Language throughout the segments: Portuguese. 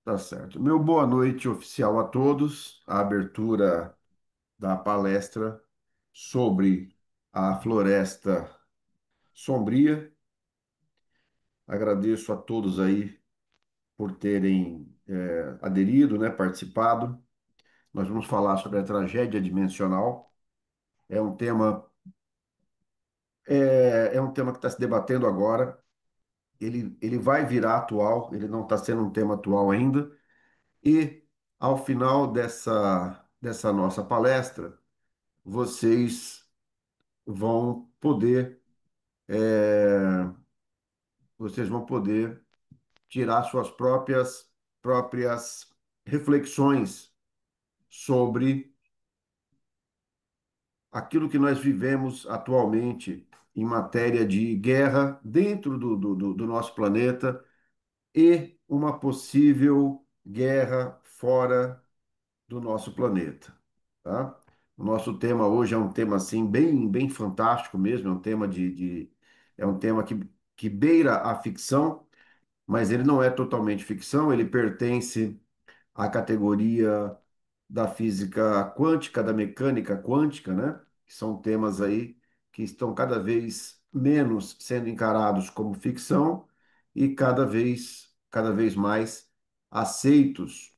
Tá certo. Meu boa noite oficial a todos. A abertura da palestra sobre a floresta sombria. Agradeço a todos aí por terem aderido, né, participado. Nós vamos falar sobre a tragédia dimensional. É um tema, é um tema que está se debatendo agora. Ele vai virar atual, ele não está sendo um tema atual ainda. E ao final dessa nossa palestra, vocês vão poder, é, vocês vão poder tirar suas próprias reflexões sobre aquilo que nós vivemos atualmente em matéria de guerra dentro do nosso planeta e uma possível guerra fora do nosso planeta, tá? O nosso tema hoje é um tema assim bem fantástico mesmo, é um tema é um tema que beira a ficção, mas ele não é totalmente ficção, ele pertence à categoria da física quântica, da mecânica quântica, né? Que são temas aí que estão cada vez menos sendo encarados como ficção e cada vez mais aceitos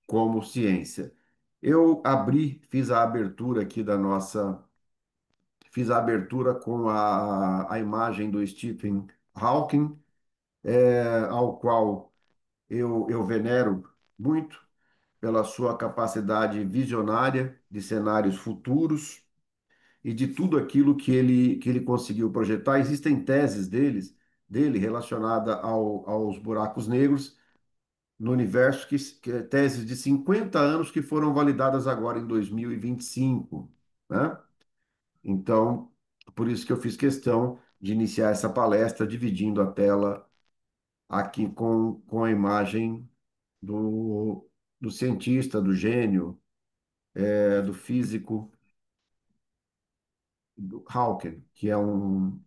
como ciência. Fiz a abertura aqui fiz a abertura com a imagem do Stephen Hawking, ao qual eu venero muito pela sua capacidade visionária de cenários futuros e de tudo aquilo que ele conseguiu projetar. Existem dele relacionadas aos buracos negros no universo, que é teses de 50 anos que foram validadas agora em 2025, né? Então, por isso que eu fiz questão de iniciar essa palestra dividindo a tela aqui com a imagem do, do cientista, do gênio, do físico, do Hawking, que é um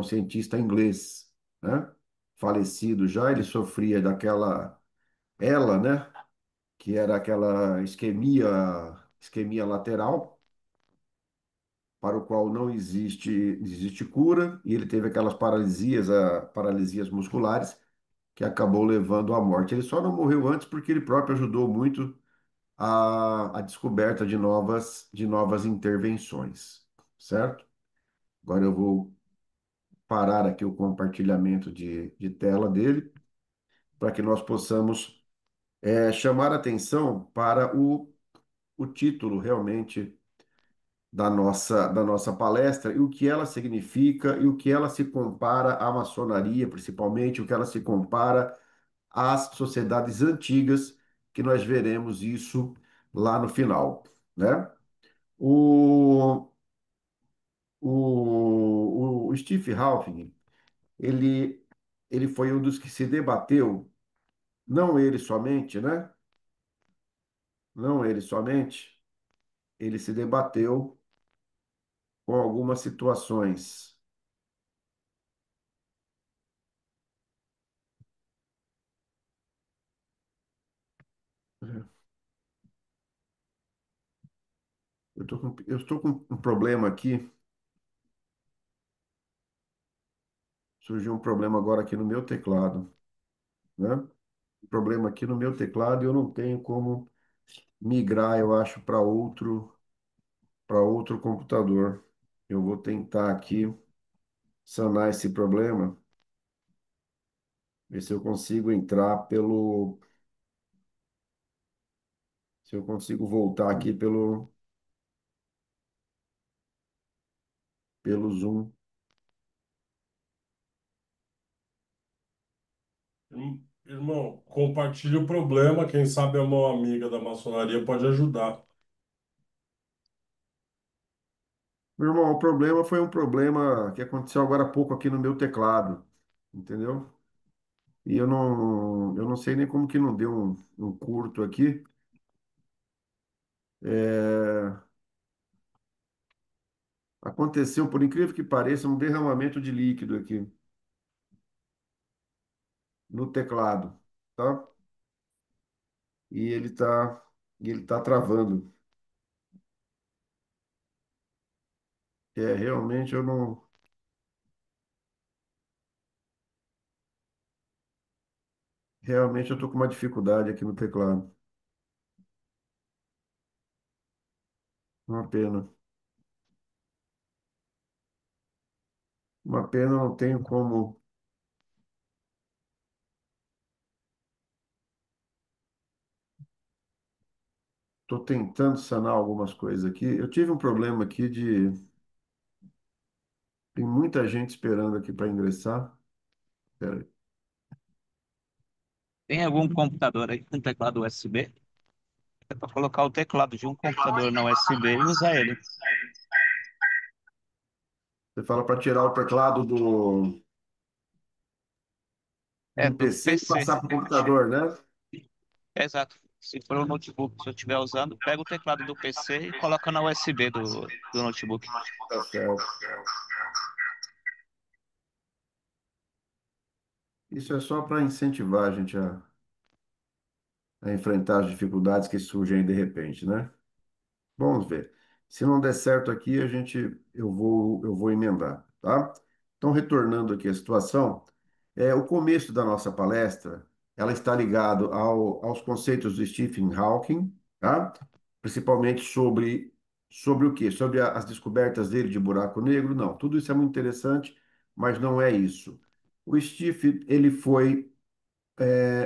cientista inglês, né? Falecido já, ele sofria ela, né? Que era aquela isquemia lateral, para o qual não existe cura, e ele teve aquelas paralisias musculares, que acabou levando à morte. Ele só não morreu antes porque ele próprio ajudou muito a descoberta de novas intervenções, certo? Agora eu vou parar aqui o compartilhamento de tela dele, para que nós possamos chamar atenção para o título realmente da nossa palestra e o que ela significa e o que ela se compara à maçonaria, principalmente, o que ela se compara às sociedades antigas, que nós veremos isso lá no final, né? O, o Steve Hawking, ele, ele foi um dos que se debateu, não ele somente, né? Não ele somente, ele se debateu com algumas situações. Eu estou com um problema aqui. Surgiu um problema agora aqui no meu teclado, né? Um problema aqui no meu teclado e eu não tenho como migrar, eu acho, para outro computador. Eu vou tentar aqui sanar esse problema, ver se eu consigo se eu consigo voltar aqui pelo Zoom. Irmão, compartilhe o problema. Quem sabe a mão amiga da maçonaria pode ajudar. Meu irmão, o problema foi um problema que aconteceu agora há pouco aqui no meu teclado, entendeu? E eu não sei nem como que não deu um curto aqui. É, aconteceu, por incrível que pareça, um derramamento de líquido aqui no teclado, tá? e ele tá travando. Realmente eu não, realmente eu tô com uma dificuldade aqui no teclado. Uma pena. Uma pena, eu não tenho como. Estou tentando sanar algumas coisas aqui. Eu tive um problema aqui de. Tem muita gente esperando aqui para ingressar. Espera aí. Tem algum computador aí com teclado USB? É para colocar o teclado de um computador na USB e usar ele. Você fala para tirar o teclado É, do do PC e PC. passar para o computador, né? Exato. Se for um notebook que eu estiver usando, pega o teclado do PC e coloca na USB do notebook. Tá certo. Isso é só para incentivar a gente a enfrentar as dificuldades que surgem de repente, né? Vamos ver. Se não der certo aqui, eu vou emendar, tá? Então, retornando aqui à situação, o começo da nossa palestra, ela está ligado aos conceitos do Stephen Hawking, tá? Principalmente sobre o quê? Sobre as descobertas dele de buraco negro? Não, tudo isso é muito interessante, mas não é isso. O Steve, ele foi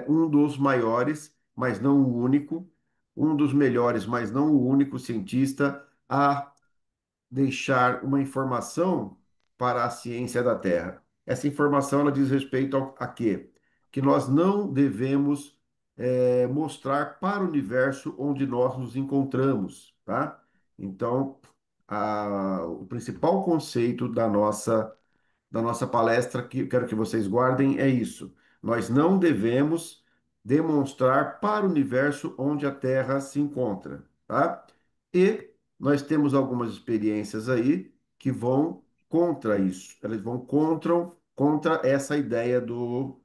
um dos maiores, mas não o único, um dos melhores, mas não o único cientista a deixar uma informação para a ciência da Terra. Essa informação ela diz respeito a quê? Que nós não devemos mostrar para o universo onde nós nos encontramos, tá? Então, o principal conceito da nossa palestra, que eu quero que vocês guardem, é isso. Nós não devemos demonstrar para o universo onde a Terra se encontra, tá? E nós temos algumas experiências aí que vão contra isso. Elas vão contra essa ideia do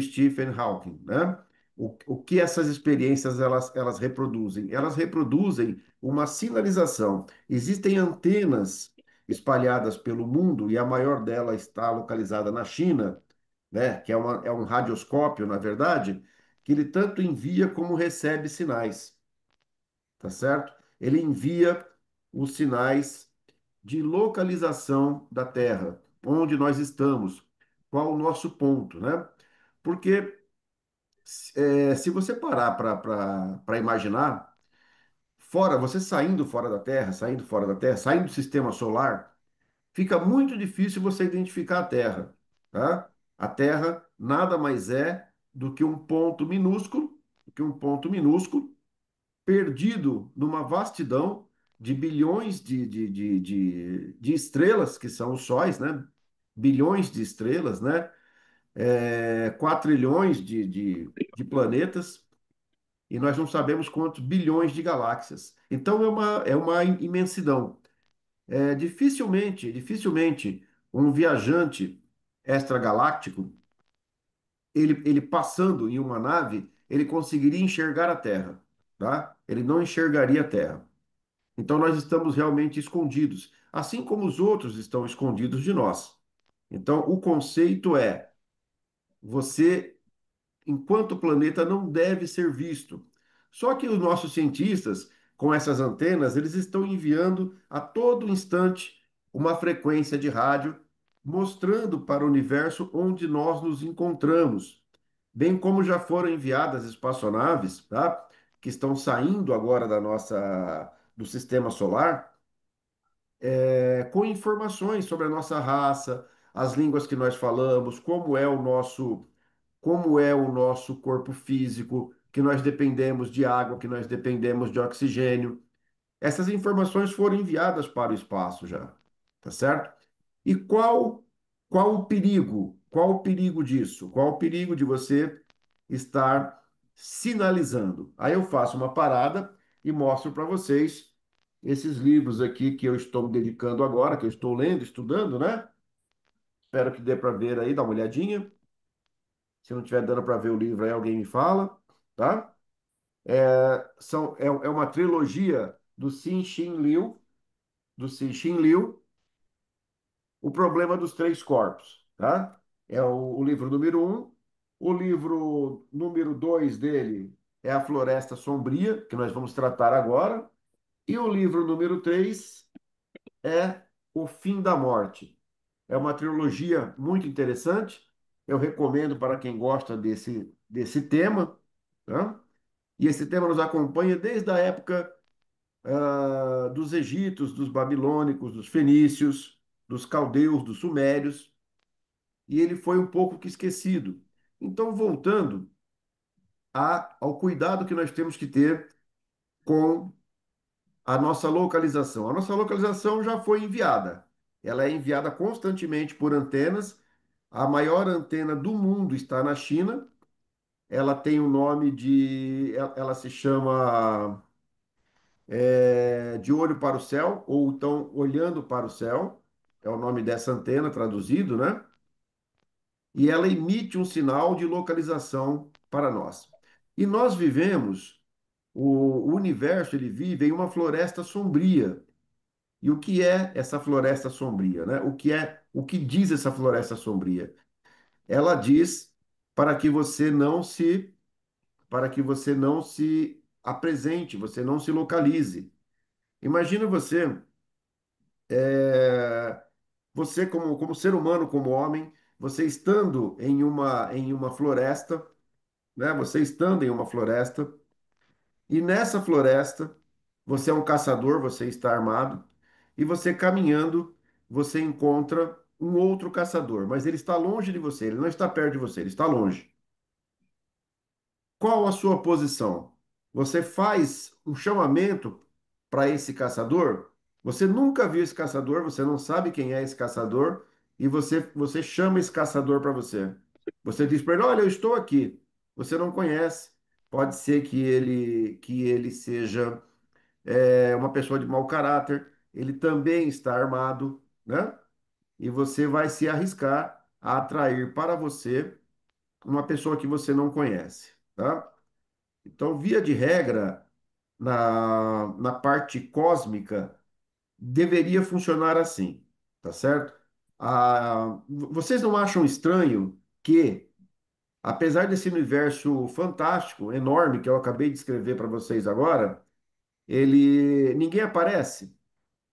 Stephen Hawking, né? O que essas experiências elas reproduzem? Elas reproduzem uma sinalização. Existem antenas espalhadas pelo mundo e a maior delas está localizada na China, né? Que é um radioscópio, na verdade, que ele tanto envia como recebe sinais, tá certo? Ele envia os sinais de localização da Terra, onde nós estamos, qual o nosso ponto, né? Porque se você parar para imaginar, você saindo fora da Terra, saindo do sistema solar, fica muito difícil você identificar a Terra, tá? A Terra nada mais é do que um ponto minúsculo, perdido numa vastidão de bilhões de estrelas, que são os sóis, né? Bilhões de estrelas, né? 4 trilhões de planetas e nós não sabemos quantos bilhões de galáxias. Então é uma imensidão. Dificilmente um viajante extragaláctico, ele passando em uma nave, ele conseguiria enxergar a Terra, tá? Ele não enxergaria a Terra. Então nós estamos realmente escondidos, assim como os outros estão escondidos de nós. Então o conceito é: você enquanto o planeta não deve ser visto. Só que os nossos cientistas, com essas antenas, eles estão enviando a todo instante uma frequência de rádio mostrando para o universo onde nós nos encontramos, bem como já foram enviadas espaçonaves, tá? Que estão saindo agora do sistema solar, com informações sobre a nossa raça, as línguas que nós falamos, como é o nosso corpo físico, que nós dependemos de água, que nós dependemos de oxigênio. Essas informações foram enviadas para o espaço já, tá certo? E qual o perigo? Qual o perigo disso? Qual o perigo de você estar sinalizando? Aí eu faço uma parada e mostro para vocês esses livros aqui que eu estou me dedicando agora, que eu estou lendo, estudando, né? Espero que dê para ver aí, dá uma olhadinha. Se não estiver dando para ver o livro aí, alguém me fala, tá? É uma trilogia do Cixin Liu, O Problema dos Três Corpos, tá? É o livro número um. O livro número dois dele é A Floresta Sombria, que nós vamos tratar agora. E o livro número três é O Fim da Morte. É uma trilogia muito interessante. Eu recomendo para quem gosta desse tema, tá? E esse tema nos acompanha desde a época dos egípcios, dos babilônicos, dos fenícios, dos caldeus, dos sumérios, e ele foi um pouco que esquecido. Então, voltando ao cuidado que nós temos que ter com a nossa localização. A nossa localização já foi enviada. Ela é enviada constantemente por antenas. A maior antena do mundo está na China. Ela tem o nome de. Ela se chama De Olho para o Céu, ou então Olhando para o Céu. É o nome dessa antena traduzido, né? E ela emite um sinal de localização para nós. E nós vivemos, o universo ele vive em uma floresta sombria. E o que é essa floresta sombria, né? O que diz essa floresta sombria? Ela diz para que você não se para que você não se apresente, você não se localize. Imagina é, você como ser humano, como homem, você estando em uma floresta, né? Você estando em uma floresta, e nessa floresta, você é um caçador, você está armado, e você caminhando, você encontra um outro caçador, mas ele está longe de você, ele não está perto de você, ele está longe. Qual a sua posição? Você faz um chamamento para esse caçador? Você nunca viu esse caçador, você não sabe quem é esse caçador, e você chama esse caçador para você. Você diz para ele: Olha, eu estou aqui. Você não conhece. Pode ser que ele seja uma pessoa de mau caráter, ele também está armado, né? E você vai se arriscar a atrair para você uma pessoa que você não conhece, tá? Então, via de regra, na parte cósmica, deveria funcionar assim, tá certo? Vocês não acham estranho que, apesar desse universo fantástico, enorme, que eu acabei de escrever para vocês agora, ninguém aparece,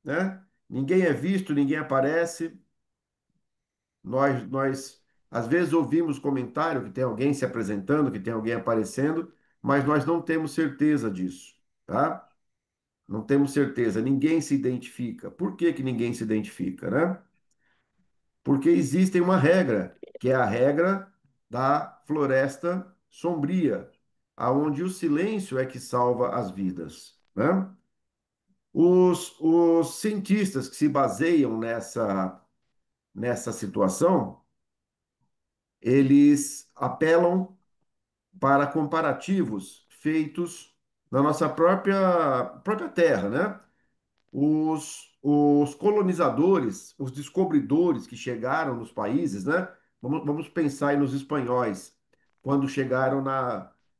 né? Ninguém é visto, ninguém aparece. Nós às vezes ouvimos comentário que tem alguém se apresentando, que tem alguém aparecendo, mas nós não temos certeza disso, tá? Não temos certeza, ninguém se identifica. Por que que ninguém se identifica, né? Porque existe uma regra, que é a regra da floresta sombria, aonde o silêncio é que salva as vidas, né? Os cientistas que se baseiam nessa situação, eles apelam para comparativos feitos na nossa própria Terra, né? Os colonizadores, os descobridores que chegaram nos países, né? Vamos pensar aí nos espanhóis, quando chegaram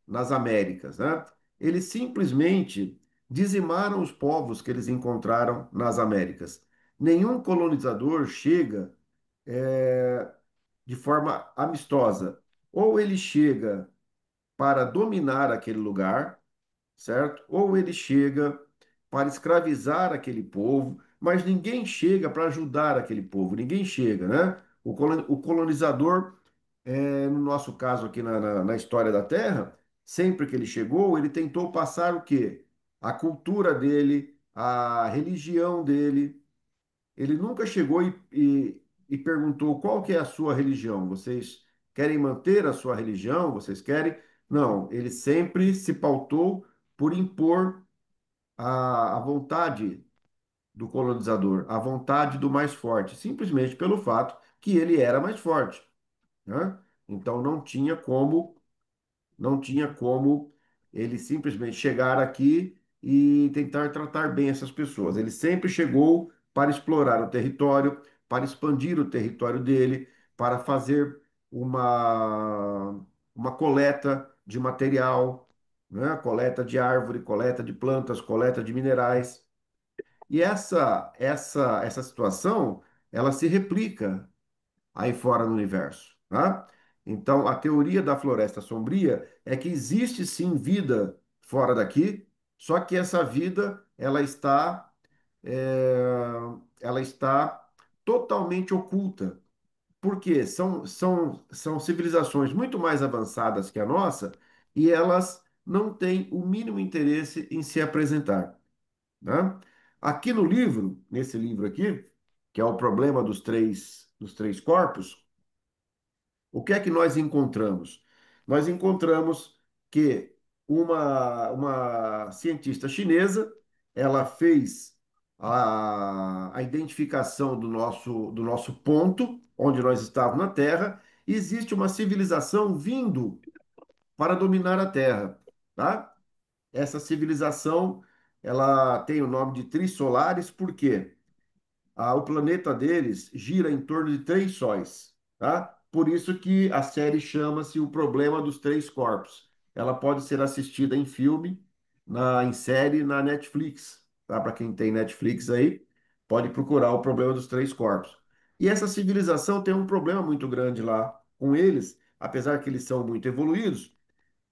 nas Américas, né? Eles simplesmente dizimaram os povos que eles encontraram nas Américas. Nenhum colonizador chega de forma amistosa. Ou ele chega para dominar aquele lugar, certo? Ou ele chega para escravizar aquele povo, mas ninguém chega para ajudar aquele povo, ninguém chega, né? O colonizador, no nosso caso aqui na história da Terra, sempre que ele chegou, ele tentou passar o quê? A cultura dele, a religião dele. Ele nunca chegou e perguntou qual que é a sua religião. Vocês querem manter a sua religião? Vocês querem? Não, ele sempre se pautou por impor a vontade do colonizador, a vontade do mais forte, simplesmente pelo fato que ele era mais forte, né? Então não tinha como ele simplesmente chegar aqui e tentar tratar bem essas pessoas. Ele sempre chegou para explorar o território, para expandir o território dele, para fazer uma coleta de material, né? Coleta de árvore, coleta de plantas, coleta de minerais. E essa situação, ela se replica aí fora no universo, tá? Então, a teoria da floresta sombria é que existe sim vida fora daqui, só que essa vida é, ela está totalmente oculta. Porque são civilizações muito mais avançadas que a nossa e elas não têm o mínimo interesse em se apresentar, né? Aqui no livro, nesse livro aqui, que é o problema dos três corpos, o que é que nós encontramos? Nós encontramos que uma cientista chinesa, ela fez a identificação do nosso ponto, onde nós estávamos na Terra, e existe uma civilização vindo para dominar a Terra, tá? Essa civilização, ela tem o nome de Trissolares, por quê? O planeta deles gira em torno de três sóis, tá? Por isso que a série chama-se O Problema dos Três Corpos. Ela pode ser assistida em filme, em série, na Netflix, tá? Para quem tem Netflix aí, pode procurar O Problema dos Três Corpos. E essa civilização tem um problema muito grande lá com eles, apesar que eles são muito evoluídos,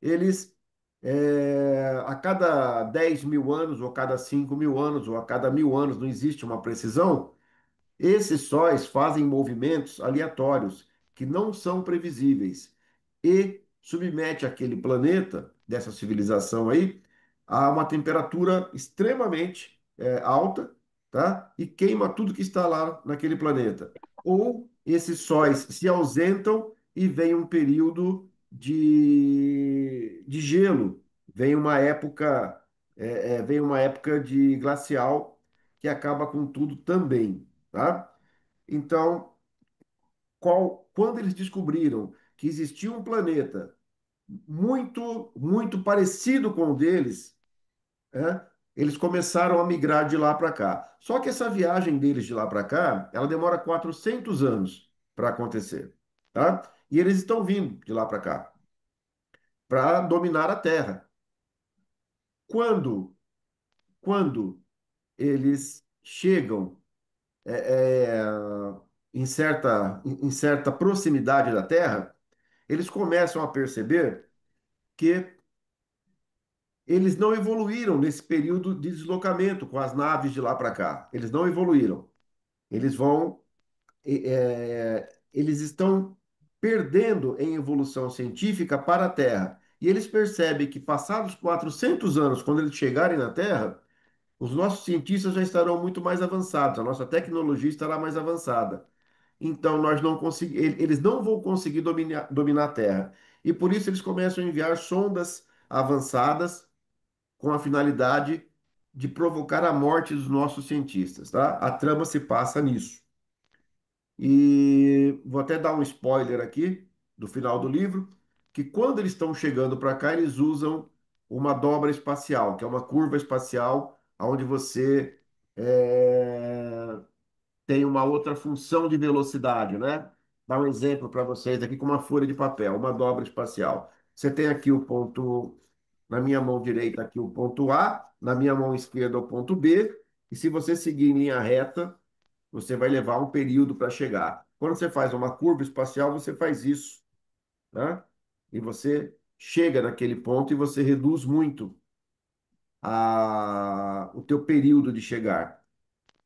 eles, a cada 10 mil anos, ou cada 5 mil anos, ou a cada 1.000 anos, não existe uma precisão, esses sóis fazem movimentos aleatórios que não são previsíveis e submete aquele planeta, dessa civilização aí, a uma temperatura extremamente alta, tá? E queima tudo que está lá naquele planeta. Ou esses sóis se ausentam e vem um período de gelo, vem uma época de glacial que acaba com tudo também, tá? Então, quando eles descobriram que existia um planeta muito, muito parecido com o deles, né, eles começaram a migrar de lá para cá. Só que essa viagem deles de lá para cá, ela demora 400 anos para acontecer, tá? E eles estão vindo de lá para cá para dominar a Terra. Quando, quando eles chegam é, em certa proximidade da Terra, eles começam a perceber que eles não evoluíram nesse período de deslocamento com as naves de lá para cá. Eles não evoluíram. Eles vão, eles estão perdendo em evolução científica para a Terra. E eles percebem que, passados 400 anos, quando eles chegarem na Terra, os nossos cientistas já estarão muito mais avançados, a nossa tecnologia estará mais avançada. Então, eles não vão conseguir dominar a Terra. E por isso eles começam a enviar sondas avançadas com a finalidade de provocar a morte dos nossos cientistas, tá? A trama se passa nisso. E vou até dar um spoiler aqui do final do livro, que quando eles estão chegando para cá, eles usam uma dobra espacial, que é uma curva espacial, onde você tem uma outra função de velocidade, né? Dar um exemplo para vocês aqui com uma folha de papel, uma dobra espacial. Você tem aqui o ponto, na minha mão direita aqui o ponto A, na minha mão esquerda o ponto B, e se você seguir em linha reta, você vai levar um período para chegar. Quando você faz uma curva espacial, você faz isso, né? E você chega naquele ponto e você reduz muito o teu período de chegar.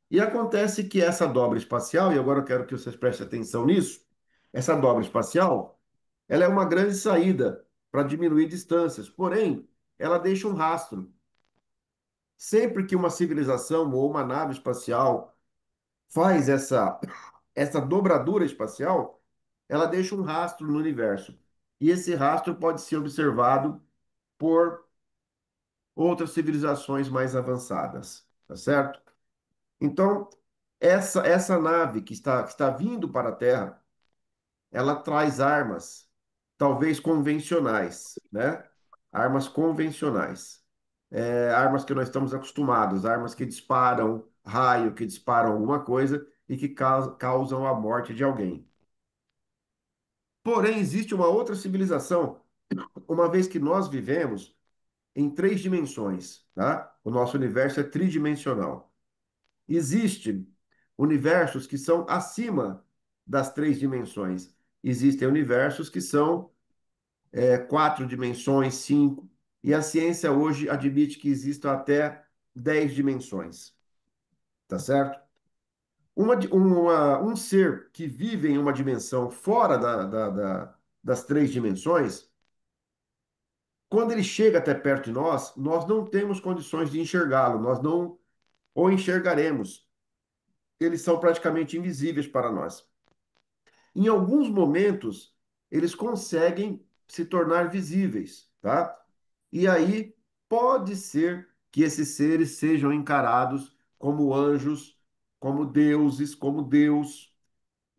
E acontece que essa dobra espacial, e agora eu quero que vocês prestem atenção nisso, essa dobra espacial, ela é uma grande saída para diminuir distâncias, porém, ela deixa um rastro. Sempre que uma civilização ou uma nave espacial faz essa dobradura espacial, ela deixa um rastro no universo. E esse rastro pode ser observado por outras civilizações mais avançadas, tá certo? Então, essa nave que está vindo para a Terra, ela traz armas, talvez convencionais, né? Armas convencionais. Armas que nós estamos acostumados, armas que disparam raio, que disparam alguma coisa e que causam a morte de alguém. Porém, existe uma outra civilização, uma vez que nós vivemos em três dimensões, tá? O nosso universo é tridimensional. Existem universos que são acima das três dimensões. Existem universos que são quatro dimensões, cinco, e a ciência hoje admite que existam até 10 dimensões, tá certo? Um ser que vive em uma dimensão fora das três dimensões, quando ele chega até perto de nós, nós não temos condições de enxergá-lo, nós não o enxergaremos. Eles são praticamente invisíveis para nós. Em alguns momentos, eles conseguem se tornar visíveis, tá? E aí pode ser que esses seres sejam encarados como anjos, como deuses, como Deus,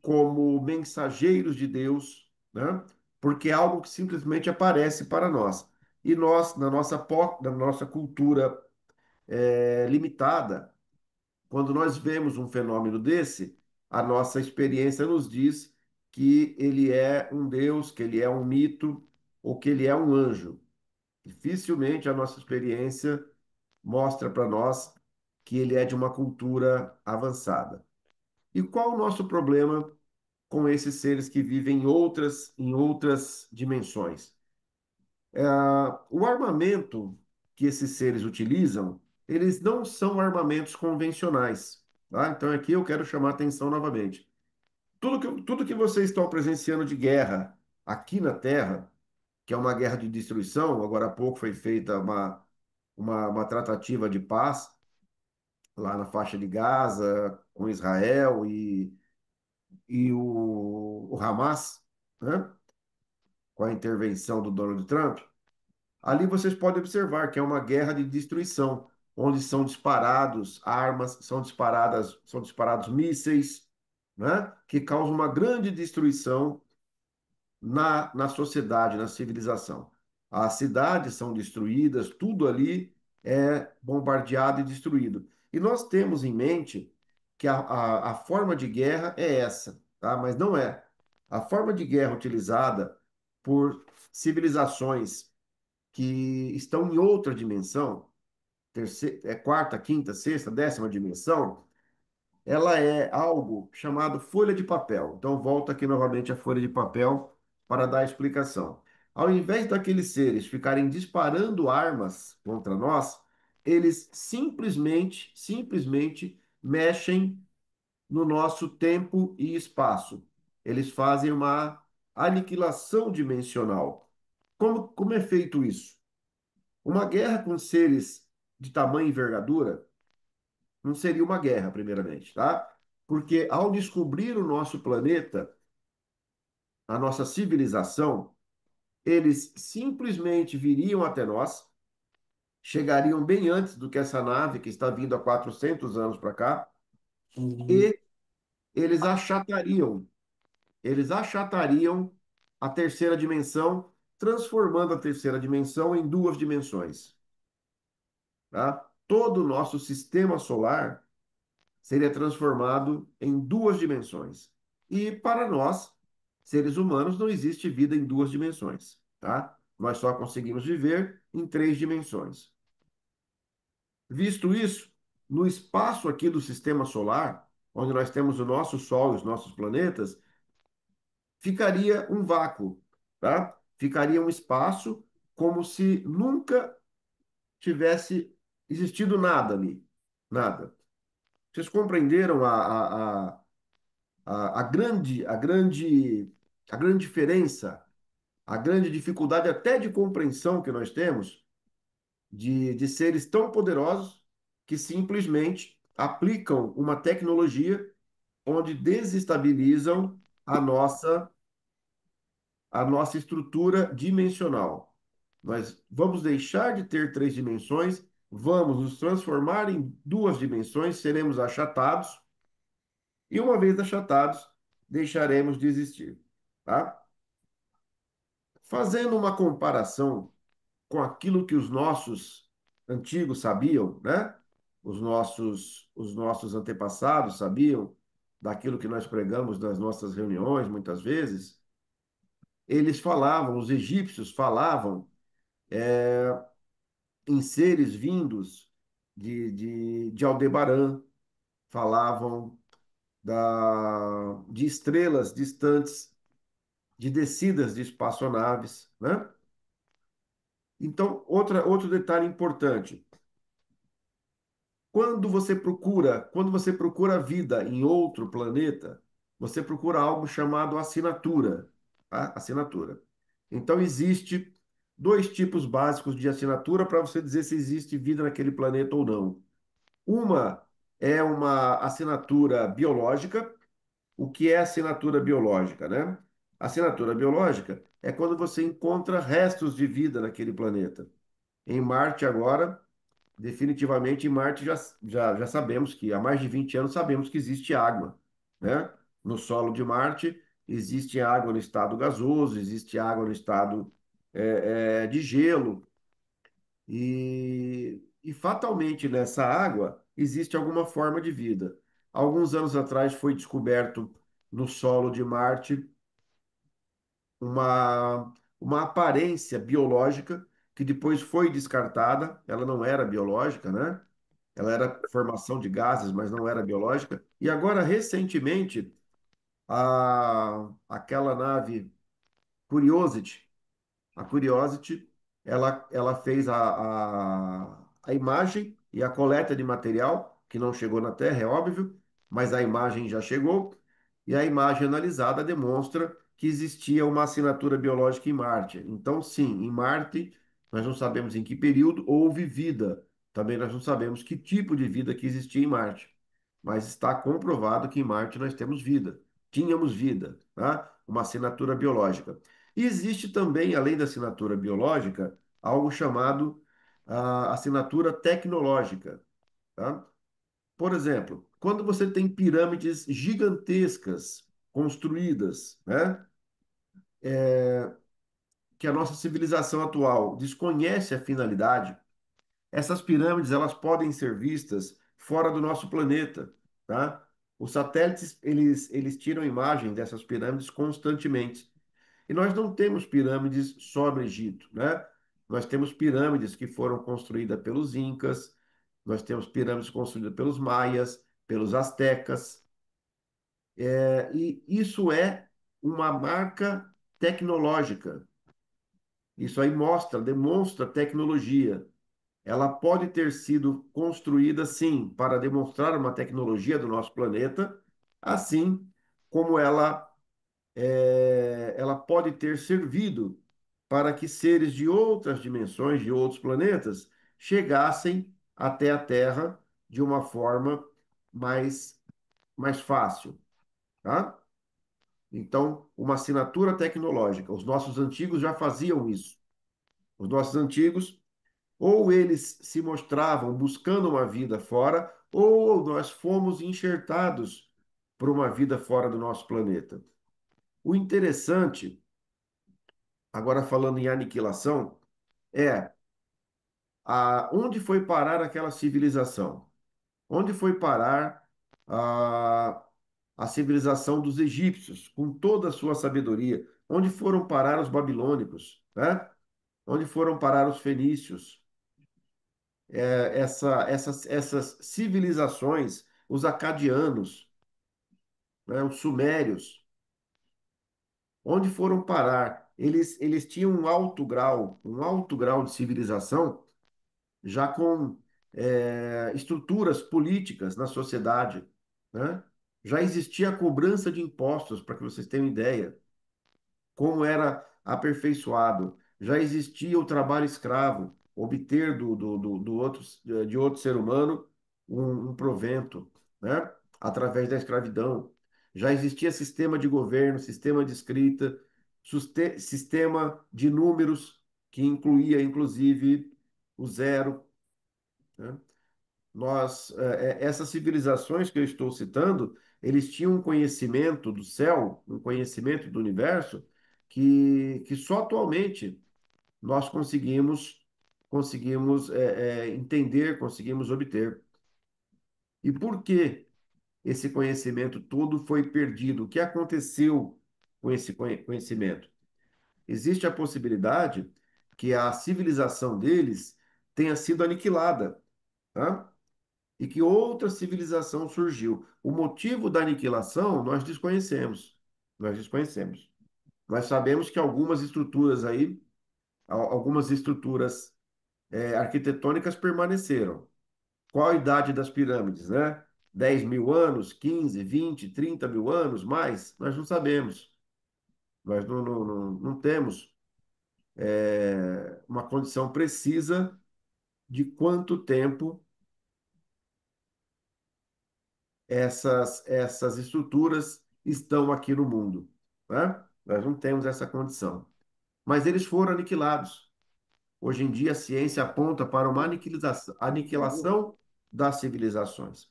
como mensageiros de Deus, né? Porque é algo que simplesmente aparece para nós. E nós, na nossa cultura limitada, quando nós vemos um fenômeno desse, a nossa experiência nos diz que ele é um Deus, que ele é um mito ou que ele é um anjo. Dificilmente a nossa experiência mostra para nós que ele é de uma cultura avançada. E qual o nosso problema com esses seres que vivem em outras dimensões? O armamento que esses seres utilizam, eles não são armamentos convencionais, tá? Então aqui eu quero chamar a atenção novamente. Tudo que vocês estão presenciando de guerra aqui na Terra, que é uma guerra de destruição, agora há pouco foi feita uma tratativa de paz lá na faixa de Gaza, com Israel e o Hamas, né? Com a intervenção do Donald Trump. Ali vocês podem observar que é uma guerra de destruição, onde são disparados armas, são disparados mísseis, né? Que causam uma grande destruição na sociedade, na civilização. As cidades são destruídas, tudo ali é bombardeado e destruído. E nós temos em mente que a forma de guerra é essa, tá? Mas não é. A forma de guerra utilizada por civilizações que estão em outra dimensão, quarta, quinta, sexta, décima dimensão, ela é algo chamado folha de papel. Então, volta aqui novamente a folha de papel para dar a explicação. Ao invés daqueles seres ficarem disparando armas contra nós, eles simplesmente mexem no nosso tempo e espaço. Eles fazem uma aniquilação dimensional. Como é feito isso? Uma guerra com seres de tamanho e envergadura não seria uma guerra, primeiramente, tá? Porque ao descobrir o nosso planeta, a nossa civilização, eles simplesmente viriam até nós, chegariam bem antes do que essa nave que está vindo há 400 anos para cá, Uhum. e eles achatariam, eles achatariam a terceira dimensão, transformando a terceira dimensão em duas dimensões, tá? Todo o nosso sistema solar seria transformado em duas dimensões. E para nós, seres humanos, não existe vida em duas dimensões, tá? Nós só conseguimos viver em três dimensões. Visto isso, no espaço aqui do sistema solar, onde nós temos o nosso Sol e os nossos planetas, ficaria um vácuo, tá? Ficaria um espaço como se nunca tivesse existido nada ali, nada. Vocês compreenderam a grande diferença, a grande dificuldade até de compreensão que nós temos de seres tão poderosos que simplesmente aplicam uma tecnologia onde desestabilizam a nossa estrutura dimensional. Nós vamos deixar de ter três dimensões, vamos nos transformar em duas dimensões, seremos achatados, e uma vez achatados, deixaremos de existir, tá? Fazendo uma comparação com aquilo que os nossos antigos sabiam, né? Os nossos antepassados sabiam daquilo que nós pregamos nas nossas reuniões, muitas vezes, eles falavam, os egípcios falavam em seres vindos de Aldebaran, falavam de estrelas distantes, de descidas de espaçonaves, né? Então, outro detalhe importante. Quando você procura vida em outro planeta, você procura algo chamado assinatura, tá? Assinatura. Então, existe dois tipos básicos de assinatura para você dizer se existe vida naquele planeta ou não. Uma é uma assinatura biológica. O que é assinatura biológica, né? Assinatura biológica é quando você encontra restos de vida naquele planeta. Em Marte agora, definitivamente em Marte já sabemos que há mais de 20 anos sabemos que existe água, né? No solo de Marte existe água no estado gasoso, existe água no estado de gelo e fatalmente nessa água existe alguma forma de vida. Alguns anos atrás foi descoberto no solo de Marte uma aparência biológica que depois foi descartada. Ela não era biológica, né? Ela era formação de gases, mas não era biológica. E agora, recentemente, aquela nave Curiosity, a Curiosity, ela fez a imagem e a coleta de material, que não chegou na Terra, é óbvio, mas a imagem já chegou, e a imagem analisada demonstra que existia uma assinatura biológica em Marte. Então, sim, em Marte, nós não sabemos em que período houve vida. Também nós não sabemos que tipo de vida que existia em Marte. Mas está comprovado que em Marte nós temos vida. Tínhamos vida, tá? Uma assinatura biológica. E existe também, além da assinatura biológica, algo chamado assinatura tecnológica, tá? Por exemplo, quando você tem pirâmides gigantescas construídas, né, que a nossa civilização atual desconhece a finalidade, essas pirâmides elas podem ser vistas fora do nosso planeta, tá? Os satélites eles tiram imagem dessas pirâmides constantemente. E nós não temos pirâmides só no Egito, né? Nós temos pirâmides que foram construídas pelos Incas, nós temos pirâmides construídas pelos Maias, pelos Astecas, e isso é uma marca tecnológica. Isso aí demonstra tecnologia. Ela pode ter sido construída, sim, para demonstrar uma tecnologia do nosso planeta, assim como ela pode ter servido para que seres de outras dimensões, de outros planetas, chegassem até a Terra de uma forma mais, mais fácil, tá? Então, uma assinatura tecnológica. Os nossos antigos já faziam isso. Os nossos antigos, ou eles se mostravam buscando uma vida fora, ou nós fomos enxertados por uma vida fora do nosso planeta. O interessante, agora falando em aniquilação, é onde foi parar aquela civilização? Onde foi parar a, a civilização dos egípcios, com toda a sua sabedoria? Onde foram parar os babilônicos, né? Onde foram parar os fenícios? Essas civilizações, os acadianos, né? Os sumérios, onde foram parar? Eles tinham um alto grau de civilização já com estruturas políticas na sociedade, né? Já existia a cobrança de impostos, para que vocês tenham ideia, como era aperfeiçoado. Já existia o trabalho escravo, obter de outro ser humano um provento, né? Através da escravidão. Já existia sistema de governo, sistema de escrita, sistema de números, que incluía, inclusive, o zero, né? Essas civilizações que eu estou citando, eles tinham um conhecimento do céu, um conhecimento do universo, que só atualmente nós conseguimos entender, conseguimos obter. E por que esse conhecimento todo foi perdido? O que aconteceu com esse conhecimento? Existe a possibilidade que a civilização deles tenha sido aniquilada, tá? E que outra civilização surgiu. O motivo da aniquilação nós desconhecemos. Nós desconhecemos. Nós sabemos que algumas estruturas aí, algumas estruturas arquitetônicas permaneceram. Qual a idade das pirâmides, né? 10.000 anos, 15, 20, 30.000 anos, mais? Nós não sabemos. Nós não temos uma condição precisa de quanto tempo essas estruturas estão aqui no mundo, né? Nós não temos essa condição. Mas eles foram aniquilados. Hoje em dia, a ciência aponta para uma aniquilação das civilizações.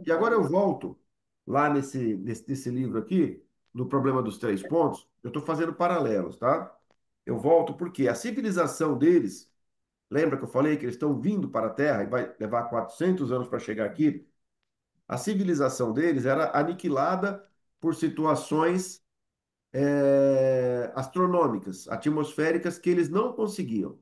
E agora eu volto lá nesse livro aqui, no problema dos três pontos, eu estou fazendo paralelos, tá? Eu volto porque a civilização deles, lembra que eu falei que eles estão vindo para a Terra e vai levar 400 anos para chegar aqui? A civilização deles era aniquilada por situações astronômicas, atmosféricas, que eles não conseguiam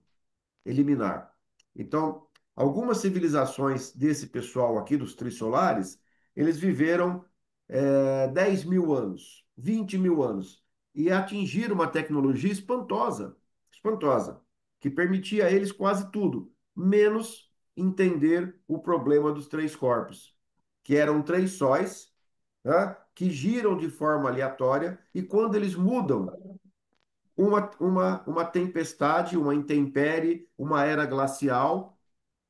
eliminar. Então, algumas civilizações desse pessoal aqui, dos trissolares, eles viveram 10.000 anos, 20.000 anos, e atingiram uma tecnologia espantosa, espantosa, que permitia a eles quase tudo, menos entender o problema dos três corpos, que eram três sóis, né, que giram de forma aleatória, e quando eles mudam uma tempestade, uma intempérie, uma era glacial,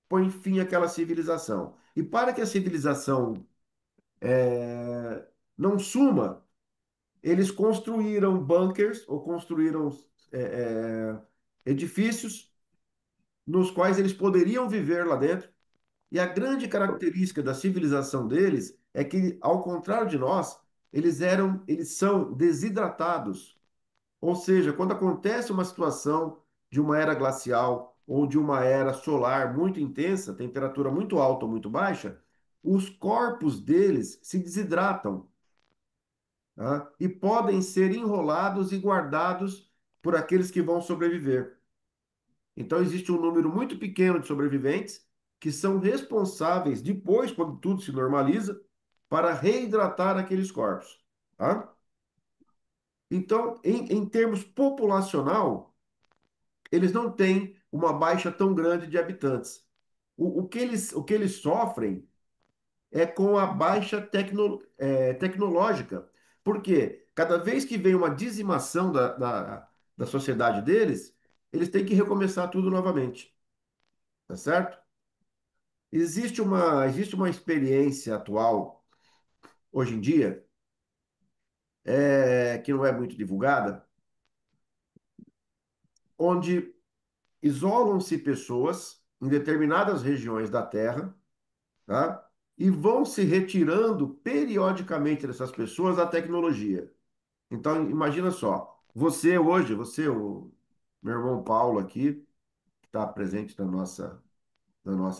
põe fim àquela civilização. E para que a civilização não suma, eles construíram bunkers ou construíram edifícios nos quais eles poderiam viver lá dentro. E a grande característica da civilização deles é que, ao contrário de nós, eles são desidratados. Ou seja, quando acontece uma situação de uma era glacial ou de uma era solar muito intensa, temperatura muito alta ou muito baixa, os corpos deles se desidratam, tá? E podem ser enrolados e guardados por aqueles que vão sobreviver. Então, existe um número muito pequeno de sobreviventes que são responsáveis, depois, quando tudo se normaliza, para reidratar aqueles corpos, tá? Então, em termos populacional, eles não têm uma baixa tão grande de habitantes. O que eles sofrem é com a baixa tecnológica. Porque cada vez que vem uma dizimação da sociedade deles, eles têm que recomeçar tudo novamente. Tá certo? Existe uma experiência atual, hoje em dia, que não é muito divulgada, onde isolam-se pessoas em determinadas regiões da Terra, tá? E vão se retirando periodicamente dessas pessoas a tecnologia. Então, imagina só, você hoje, o meu irmão Paulo aqui, que está presente na nossa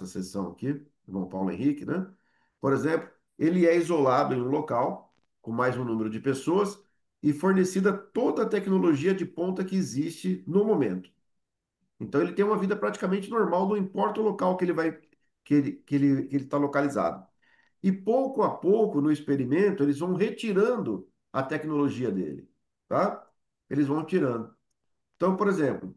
sessão aqui, irmão Paulo Henrique, né? Por exemplo, ele é isolado em um local com mais um número de pessoas e fornecida toda a tecnologia de ponta que existe no momento. Então ele tem uma vida praticamente normal, não importa o local que ele está localizado. E pouco a pouco, no experimento, eles vão retirando a tecnologia dele, tá? Eles vão tirando. Então, por exemplo,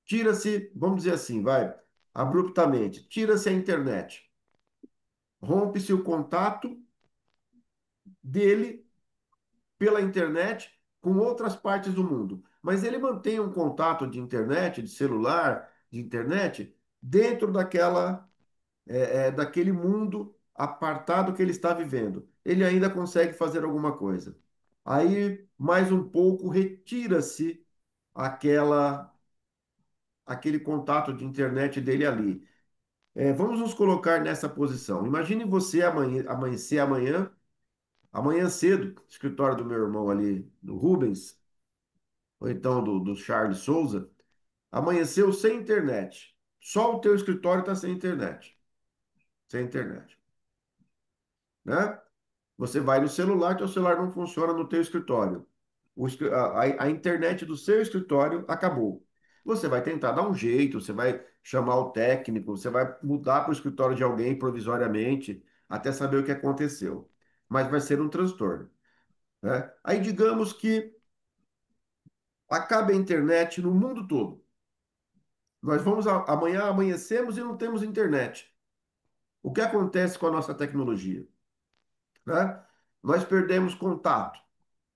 tira-se, vamos dizer assim, vai, abruptamente, tira-se a internet, rompe-se o contato dele pela internet com outras partes do mundo. Mas ele mantém um contato de internet, de celular, de internet, dentro daquele mundo apartado que ele está vivendo. Ele ainda consegue fazer alguma coisa. Aí, mais um pouco, retira-se aquela, aquele contato de internet dele ali. Vamos nos colocar nessa posição. Imagine você amanhecer amanhã cedo, escritório do meu irmão ali, do Rubens, ou então do Charles Souza, amanheceu sem internet. Só o teu escritório está sem internet. Sem internet, né? Você vai no celular, teu celular não funciona no teu escritório. A internet do seu escritório acabou. você vai tentar dar um jeito, você vai chamar o técnico, você vai mudar para o escritório de alguém provisoriamente, até saber o que aconteceu. Mas vai ser um transtorno, né? Aí digamos que acabe a internet no mundo todo. Nós vamos amanhã amanhecemos e não temos internet. O que acontece com a nossa tecnologia, né? Nós perdemos contato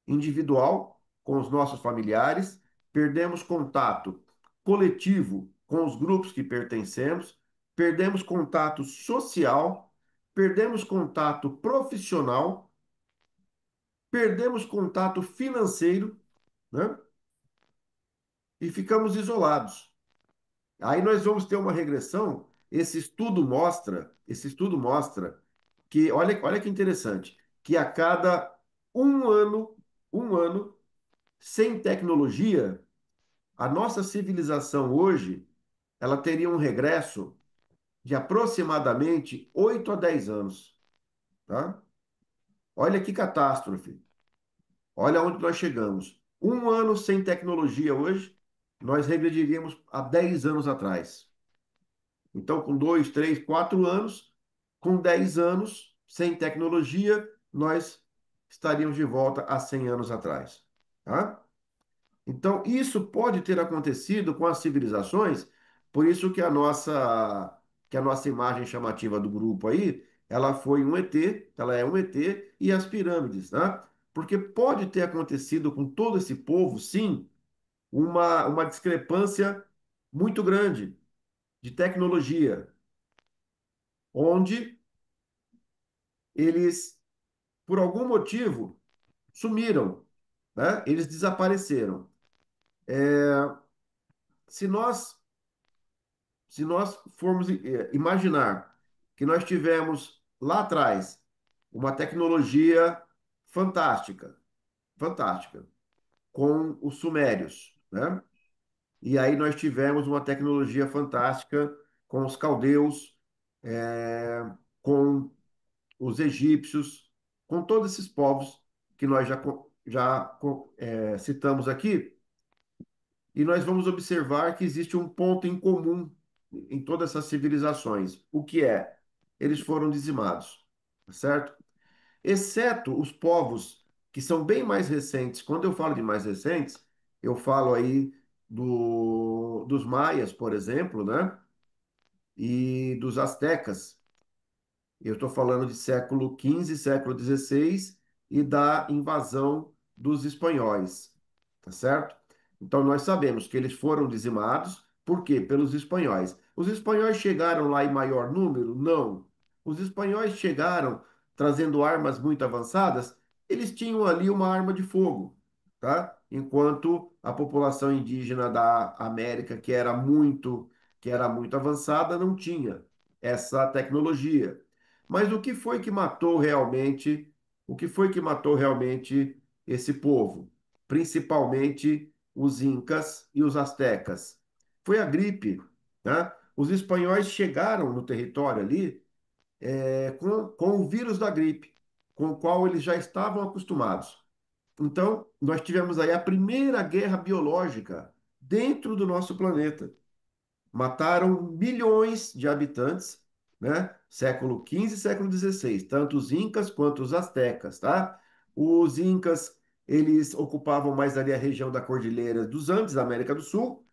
individual com os nossos familiares, perdemos contato coletivo com os grupos que pertencemos, perdemos contato social, perdemos contato profissional, perdemos contato financeiro, né? E ficamos isolados. Aí nós vamos ter uma regressão. Esse estudo mostra que, olha que interessante, que a cada um ano sem tecnologia, a nossa civilização hoje, ela teria um regresso de aproximadamente 8 a 10 anos, tá? Olha que catástrofe. Olha onde nós chegamos. Um ano sem tecnologia hoje, nós regrediríamos a 10 anos atrás. Então, com 2, 3, 4 anos, com 10 anos, sem tecnologia, nós estaríamos de volta a 100 anos atrás, tá? Então, isso pode ter acontecido com as civilizações, por isso que a nossa imagem chamativa do grupo aí, ela foi um ET, ela é um ET e as pirâmides, né? Porque pode ter acontecido com todo esse povo, sim, uma discrepância muito grande de tecnologia, onde eles, por algum motivo, sumiram, né? Eles desapareceram. Se nós se nós formos imaginar que nós tivemos lá atrás uma tecnologia fantástica, fantástica, com os sumérios, né? E aí nós tivemos uma tecnologia fantástica com os caldeus, com os egípcios, com todos esses povos que nós já citamos aqui, e nós vamos observar que existe um ponto em comum em todas essas civilizações. O que é? Eles foram dizimados, tá certo? Exceto os povos que são bem mais recentes. Quando eu falo de mais recentes, eu falo aí dos maias, por exemplo, né? E dos astecas. Eu estou falando de século XV, século XVI e da invasão dos espanhóis, tá certo? Então nós sabemos que eles foram dizimados, por quê? Pelos espanhóis. Os espanhóis chegaram lá em maior número? Não. Os espanhóis chegaram trazendo armas muito avançadas? Eles tinham ali uma arma de fogo, tá? Enquanto a população indígena da América, que era muito avançada, não tinha essa tecnologia. Mas o que foi que matou realmente, o que foi que matou realmente esse povo? Principalmente os incas e os astecas. Foi a gripe, né? Os espanhóis chegaram no território ali com o vírus da gripe, com o qual eles já estavam acostumados. Então, nós tivemos aí a primeira guerra biológica dentro do nosso planeta. Mataram milhões de habitantes, né? Século XV e século XVI, tanto os incas quanto os astecas, tá? Os incas, eles ocupavam mais ali a região da Cordilheira dos Andes, da América do Sul.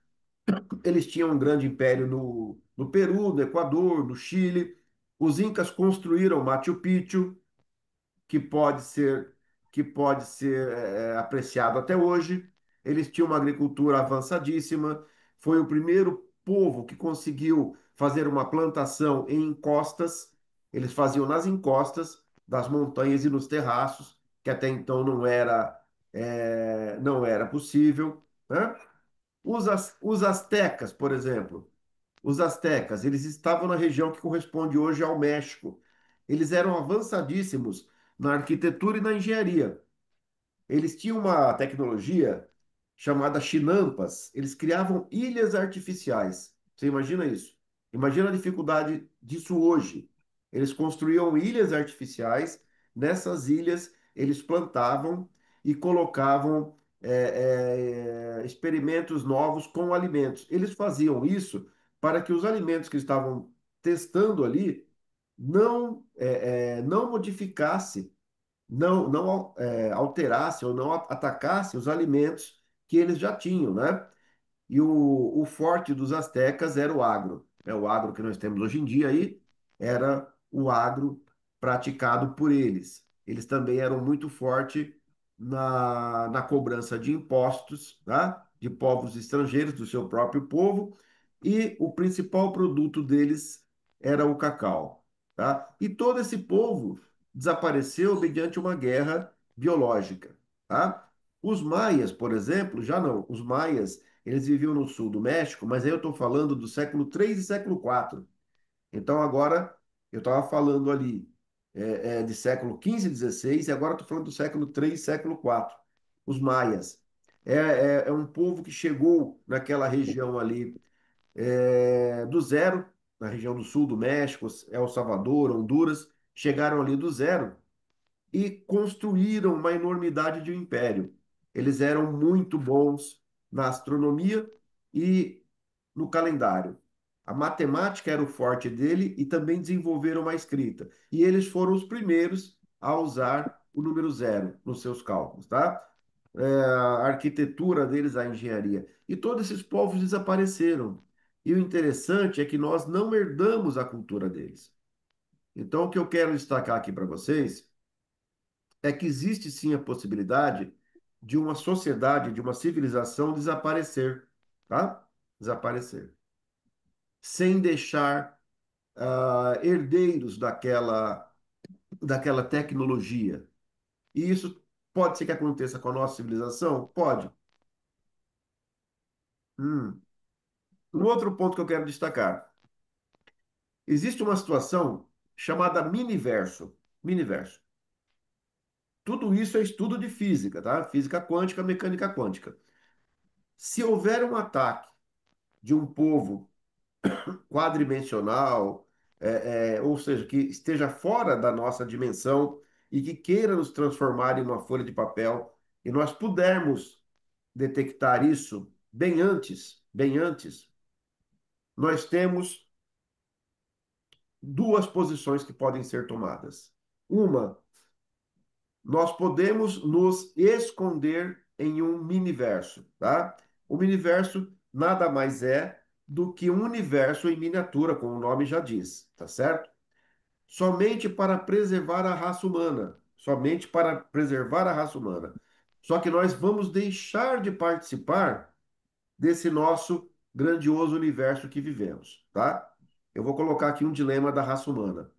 Eles tinham um grande império no Peru, no Equador, no Chile. Os incas construíram Machu Picchu, que pode ser, que pode ser apreciado até hoje. Eles tinham uma agricultura avançadíssima. Foi o primeiro povo que conseguiu fazer uma plantação em encostas. Eles faziam nas encostas das montanhas e nos terraços, que até então não era possível, né? Os astecas, por exemplo, os astecas, eles estavam na região que corresponde hoje ao México. Eles eram avançadíssimos na arquitetura e na engenharia. Eles tinham uma tecnologia chamada chinampas. Eles criavam ilhas artificiais. Você imagina isso? Imagina a dificuldade disso hoje. Eles construíam ilhas artificiais. Nessas ilhas, eles plantavam e colocavam experimentos novos com alimentos. Eles faziam isso para que os alimentos que estavam testando ali não modificasse, não alterasse ou não atacasse os alimentos que eles já tinham, né? E o forte dos astecas era o agro. É o agro que nós temos hoje em dia aí, era o agro praticado por eles. Eles também eram muito fortes na cobrança de impostos, tá? De povos estrangeiros, do seu próprio povo, e o principal produto deles era o cacau, tá? E todo esse povo desapareceu mediante uma guerra biológica, tá? Os maias, por exemplo, já não. Os maias eles viviam no sul do México, mas aí eu estou falando do século III e século IV. Então agora eu estava falando ali de século XV e XVI, e agora estou falando do século III e século IV. Os maias. É um povo que chegou naquela região ali do zero, na região do sul do México, El Salvador, Honduras, chegaram ali do zero e construíram uma enormidade de um império. Eles eram muito bons na astronomia e no calendário. A matemática era o forte dele e também desenvolveram uma escrita. E eles foram os primeiros a usar o número zero nos seus cálculos, tá? A arquitetura deles, a engenharia. E todos esses povos desapareceram. E o interessante é que nós não herdamos a cultura deles. Então, o que eu quero destacar aqui para vocês é que existe sim a possibilidade de uma sociedade, de uma civilização desaparecer, tá? Desaparecer. Sem deixar herdeiros daquela tecnologia. E isso pode ser que aconteça com a nossa civilização? Pode. Hum. Um outro ponto que eu quero destacar. Existe uma situação chamada miniverso. Miniverso. Tudo isso é estudo de física, tá? Física quântica, mecânica quântica. Se houver um ataque de um povo quadridimensional, ou seja, que esteja fora da nossa dimensão e que queira nos transformar em uma folha de papel, e nós pudermos detectar isso bem antes, nós temos duas posições que podem ser tomadas. Uma, nós podemos nos esconder em um miniverso, tá? O miniverso nada mais é do que um universo em miniatura, como o nome já diz, tá certo? Somente para preservar a raça humana, somente para preservar a raça humana. Só que nós vamos deixar de participar desse nosso grandioso universo que vivemos, tá? Eu vou colocar aqui um dilema da raça humana.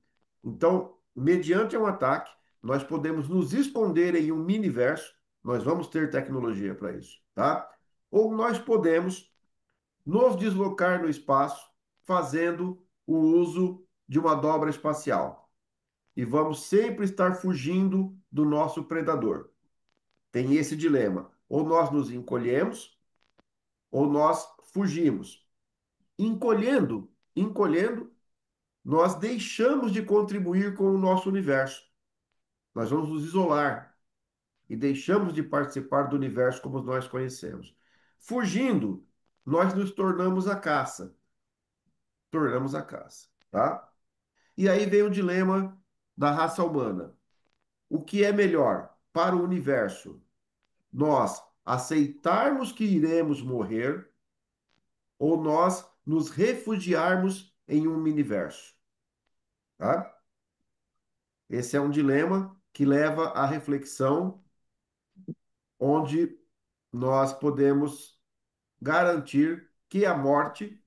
Então, mediante um ataque, nós podemos nos esconder em um miniverso, nós vamos ter tecnologia para isso, tá? Ou nós podemos nos deslocar no espaço fazendo o uso de uma dobra espacial. E vamos sempre estar fugindo do nosso predador. Tem esse dilema. Ou nós nos encolhemos, ou nós fugimos. Encolhendo, nós deixamos de contribuir com o nosso universo. Nós vamos nos isolar e deixamos de participar do universo como nós conhecemos. Fugindo, nós nos tornamos a caça. Tornamos a caça, tá? E aí vem o dilema da raça humana. O que é melhor para o universo? Nós aceitarmos que iremos morrer ou nós nos refugiarmos em um universo, tá? Esse é um dilema que leva à reflexão, onde nós podemos garantir que a morte,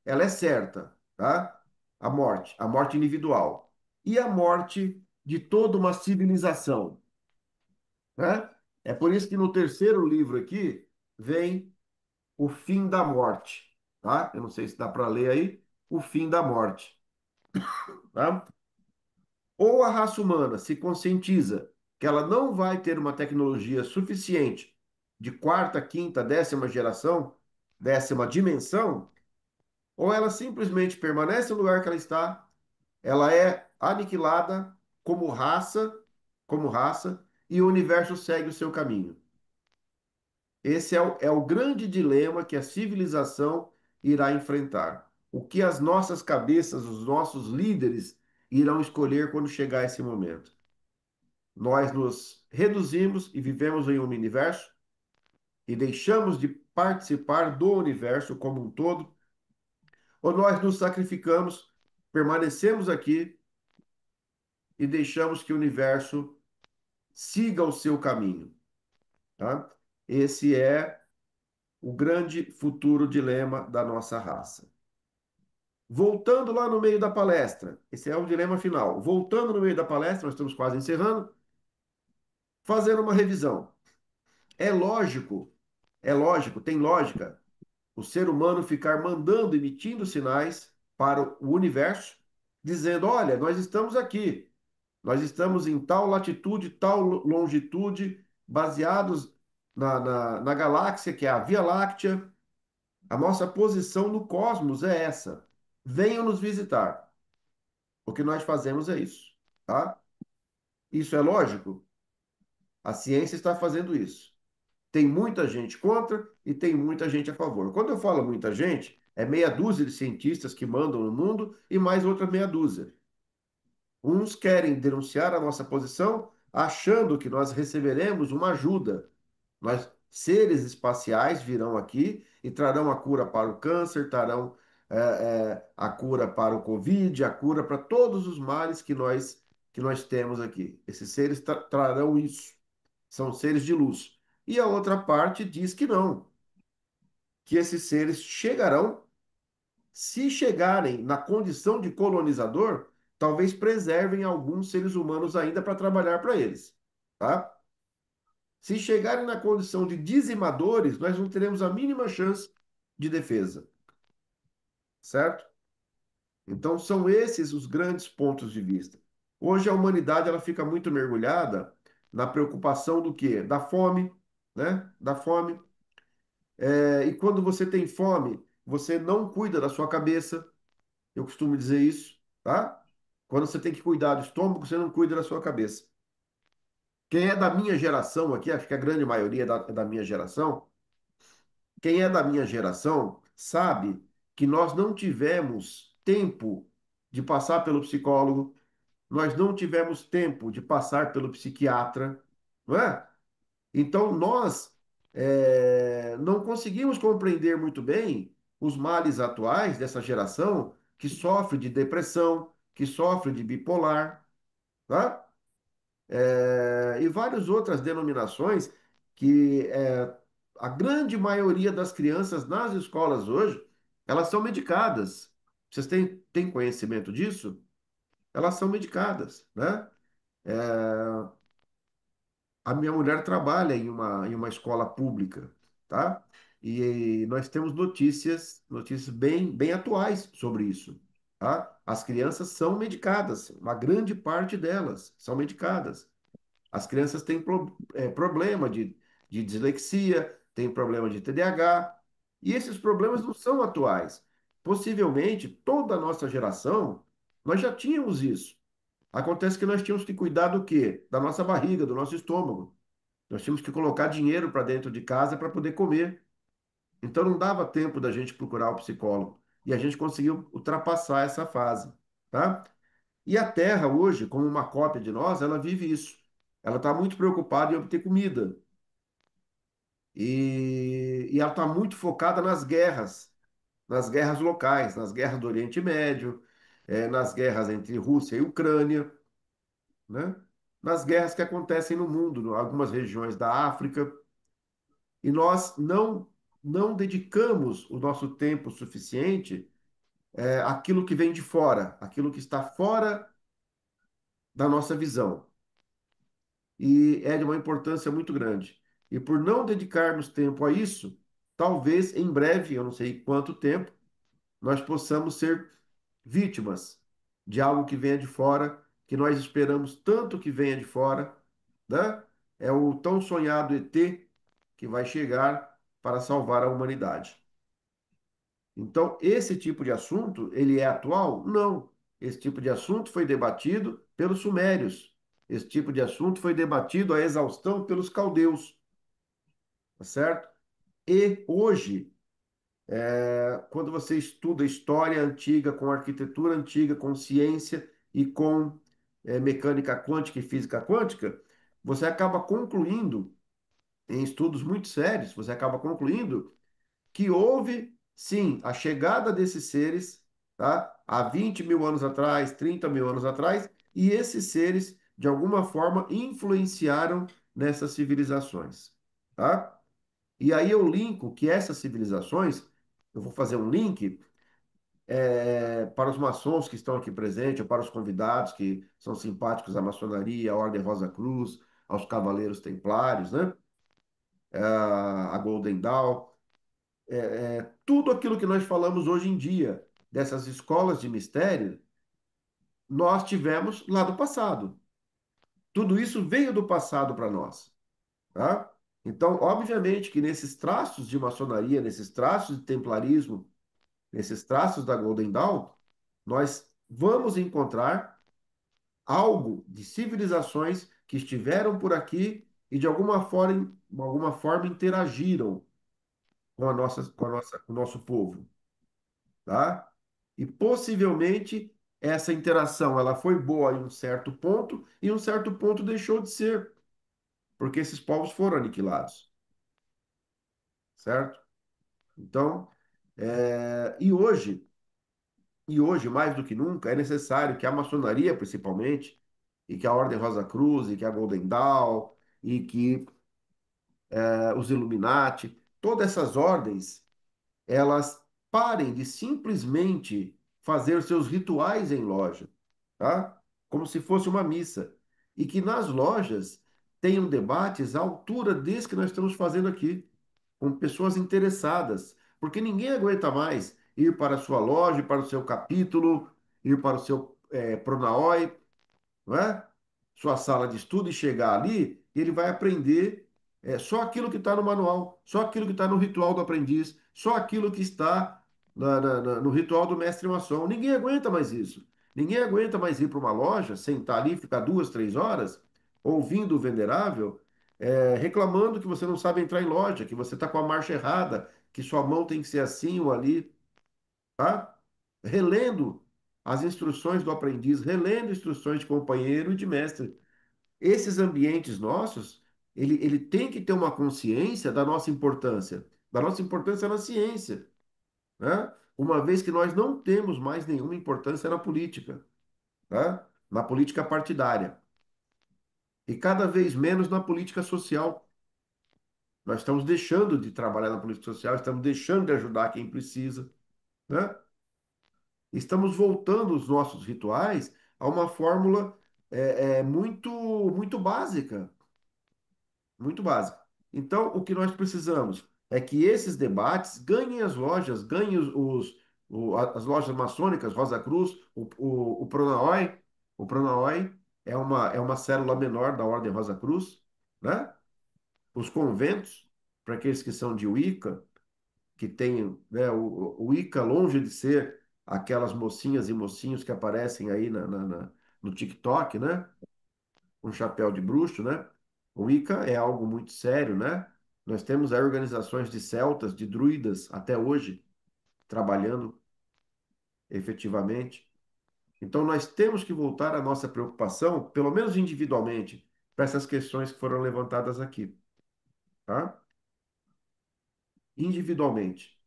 ela é certa, tá? A morte individual e a morte de toda uma civilização, né? É por isso que no terceiro livro aqui vem o fim da morte, tá? Eu não sei se dá para ler aí, o fim da morte, tá? Ou a raça humana se conscientiza que ela não vai ter uma tecnologia suficiente de quarta, quinta, décima geração, décima dimensão, ou ela simplesmente permanece no lugar que ela está, ela é aniquilada como raça, e o universo segue o seu caminho. Esse é o grande dilema que a civilização irá enfrentar. O que as nossas cabeças, os nossos líderes irão escolher quando chegar esse momento. Nós nos reduzimos e vivemos em um universo e deixamos de participar do universo como um todo, ou nós nos sacrificamos, permanecemos aqui e deixamos que o universo siga o seu caminho, tá? Esse é o grande futuro dilema da nossa raça. Voltando lá no meio da palestra, esse é o dilema final. Voltando no meio da palestra, nós estamos quase encerrando, fazendo uma revisão. É lógico, tem lógica o ser humano ficar mandando, emitindo sinais para o universo, dizendo: olha, nós estamos aqui, nós estamos em tal latitude, tal longitude, baseados na galáxia, que é a Via Láctea, a nossa posição no cosmos é essa. Venham nos visitar. O que nós fazemos é isso, tá? Isso é lógico? A ciência está fazendo isso. Tem muita gente contra e tem muita gente a favor. Quando eu falo muita gente, é meia dúzia de cientistas que mandam no mundo e mais outra meia dúzia. Uns querem denunciar a nossa posição, achando que nós receberemos uma ajuda. Mas seres espaciais virão aqui e trarão a cura para o câncer, trarão a cura para o Covid, a cura para todos os males que nós temos aqui. Esses seres trarão isso. São seres de luz. E a outra parte diz que não, que esses seres chegarão, se chegarem na condição de colonizador, talvez preservem alguns seres humanos ainda para trabalhar para eles, tá? Se chegarem na condição de dizimadores, nós não teremos a mínima chance de defesa, certo? Então são esses os grandes pontos de vista. Hoje a humanidade ela fica muito mergulhada na preocupação do quê? Da fome, né? Da fome. E quando você tem fome, você não cuida da sua cabeça. Eu costumo dizer isso, tá? Quando você tem que cuidar do estômago, você não cuida da sua cabeça. Quem é da minha geração aqui, acho que a grande maioria é da minha geração, quem é da minha geração sabe que nós não tivemos tempo de passar pelo psicólogo, nós não tivemos tempo de passar pelo psiquiatra, não é? Então nós não conseguimos compreender muito bem os males atuais dessa geração que sofre de depressão, que sofre de bipolar, tá? E várias outras denominações que a grande maioria das crianças nas escolas hoje, elas são medicadas. Vocês têm conhecimento disso? Elas são medicadas, né? A minha mulher trabalha em uma escola pública, tá? E nós temos notícias bem atuais sobre isso, tá? As crianças são medicadas, uma grande parte delas são medicadas. As crianças têm problema de dislexia, têm problema de TDAH, e esses problemas não são atuais. Possivelmente, toda a nossa geração, nós já tínhamos isso. Acontece que nós tínhamos que cuidar do quê? Da nossa barriga, do nosso estômago. Nós tínhamos que colocar dinheiro para dentro de casa para poder comer. Então não dava tempo da gente procurar o psicólogo. E a gente conseguiu ultrapassar essa fase, tá? E a Terra hoje, como uma cópia de nós, ela vive isso. Ela está muito preocupada em obter comida. E ela está muito focada nas guerras locais, nas guerras do Oriente Médio, nas guerras entre Rússia e Ucrânia, né? Nas guerras que acontecem no mundo, em algumas regiões da África. E nós não dedicamos o nosso tempo suficiente àquilo que vem de fora, aquilo que está fora da nossa visão. E é de uma importância muito grande. E por não dedicarmos tempo a isso, talvez em breve, eu não sei quanto tempo, nós possamos ser vítimas de algo que venha de fora, que nós esperamos tanto que venha de fora, né? É o tão sonhado ET que vai chegar para salvar a humanidade. Então, esse tipo de assunto, ele é atual? Não. Esse tipo de assunto foi debatido pelos sumérios. Esse tipo de assunto foi debatido à exaustão pelos caldeus, tá certo? E hoje, quando você estuda história antiga, com arquitetura antiga, com ciência e com mecânica quântica e física quântica, você acaba concluindo, em estudos muito sérios, você acaba concluindo que houve, sim, a chegada desses seres, tá? Há 20 mil anos atrás, 30 mil anos atrás, e esses seres, de alguma forma, influenciaram nessas civilizações, tá? E aí eu linko que essas civilizações, eu vou fazer um link para os maçons que estão aqui presentes, ou para os convidados que são simpáticos à maçonaria, à Ordem Rosa Cruz, aos Cavaleiros Templários, né? A Golden Dawn, tudo aquilo que nós falamos hoje em dia, dessas escolas de mistério, nós tivemos lá do passado. Tudo isso veio do passado para nós, tá? Então, obviamente que nesses traços de maçonaria, nesses traços de templarismo, nesses traços da Golden Dawn, nós vamos encontrar algo de civilizações que estiveram por aqui e de alguma forma interagiram com o nosso povo, tá? E possivelmente essa interação ela foi boa em um certo ponto e em um certo ponto deixou de ser, porque esses povos foram aniquilados, certo? Então, é, e hoje, e hoje mais do que nunca é necessário que a maçonaria, principalmente, e que a Ordem Rosa Cruz, e que a Golden Dawn, e que os Illuminati, todas essas ordens elas parem de simplesmente fazer os seus rituais em loja, tá? Como se fosse uma missa. E que nas lojas tenham debates à altura desse que nós estamos fazendo aqui, com pessoas interessadas, porque ninguém aguenta mais ir para a sua loja, ir para o seu capítulo, ir para o seu Pronaoi, não é? Sua sala de estudo e chegar ali, e ele vai aprender só aquilo que está no manual, só aquilo que está no ritual do aprendiz, só aquilo que está no ritual do mestre maçom. Ninguém aguenta mais isso. Ninguém aguenta mais ir para uma loja, sentar ali, ficar 2, 3 horas, ouvindo o venerável, reclamando que você não sabe entrar em loja, que você está com a marcha errada, que sua mão tem que ser assim ou ali, tá? Relendo as instruções do aprendiz, relendo instruções de companheiro e de mestre. Esses ambientes nossos, ele tem que ter uma consciência da nossa importância na ciência, né? Uma vez que nós não temos mais nenhuma importância na política, tá? Na política partidária e cada vez menos na política social. Nós estamos deixando de trabalhar na política social, estamos deixando de ajudar quem precisa, né? Estamos voltando os nossos rituais a uma fórmula muito básica, muito básica. Então, o que nós precisamos é que esses debates ganhem as lojas, ganhem as lojas maçônicas, Rosa Cruz, o Pronaoi. O Pronaoi é uma célula menor da Ordem Rosa Cruz, né? Os conventos, para aqueles que são de Wicca, que tem, né, o Ica, longe de ser aquelas mocinhas e mocinhos que aparecem aí no TikTok, né? Com chapéu de bruxo, né? O Ica é algo muito sério, né? Nós temos aí organizações de celtas, de druidas, até hoje, trabalhando efetivamente. Então, nós temos que voltar a nossa preocupação, pelo menos individualmente, para essas questões que foram levantadas aqui, tá? Individualmente,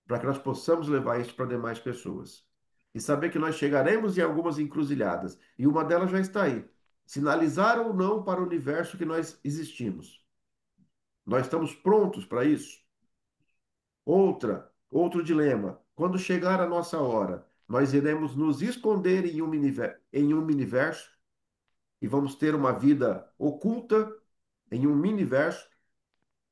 para que nós possamos levar isso para demais pessoas. E saber que nós chegaremos em algumas encruzilhadas, e uma delas já está aí. Sinalizar ou não para o universo que nós existimos. Nós estamos prontos para isso? Outro dilema. Quando chegar a nossa hora, nós iremos nos esconder em um universo e vamos ter uma vida oculta em um miniverso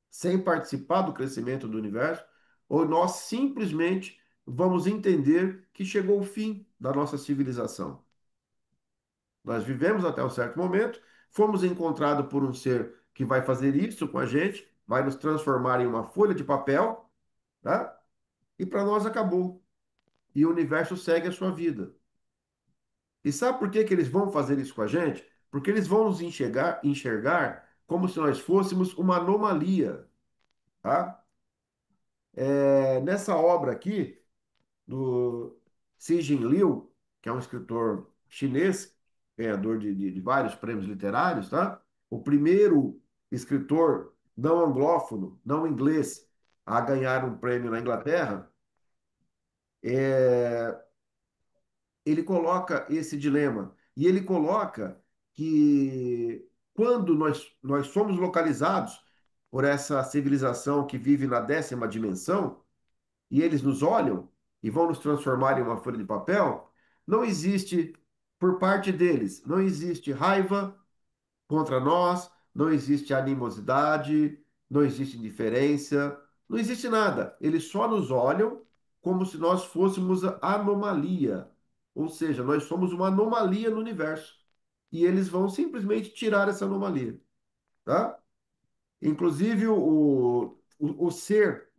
sem participar do crescimento do universo, ou nós simplesmente vamos entender que chegou o fim da nossa civilização. Nós vivemos até um certo momento, fomos encontrados por um ser que vai fazer isso com a gente, vai nos transformar em uma folha de papel, tá? E para nós acabou. E o universo segue a sua vida. E sabe por que que eles vão fazer isso com a gente? Porque eles vão nos enxergar como se nós fôssemos uma anomalia, tá? Nessa obra aqui, do Cixin Liu, que é um escritor chinês, ganhador de vários prêmios literários, tá? O primeiro escritor não anglófono, não inglês, a ganhar um prêmio na Inglaterra, é, ele coloca esse dilema. E ele coloca que quando nós somos localizados por essa civilização que vive na 10ª dimensão, e eles nos olham e vão nos transformar em uma folha de papel, não existe, por parte deles, não existe raiva contra nós, não existe animosidade, não existe indiferença, não existe nada. Eles só nos olham como se nós fôssemos a anomalia. Ou seja, nós somos uma anomalia no universo. E eles vão simplesmente tirar essa anomalia, tá? Inclusive, o ser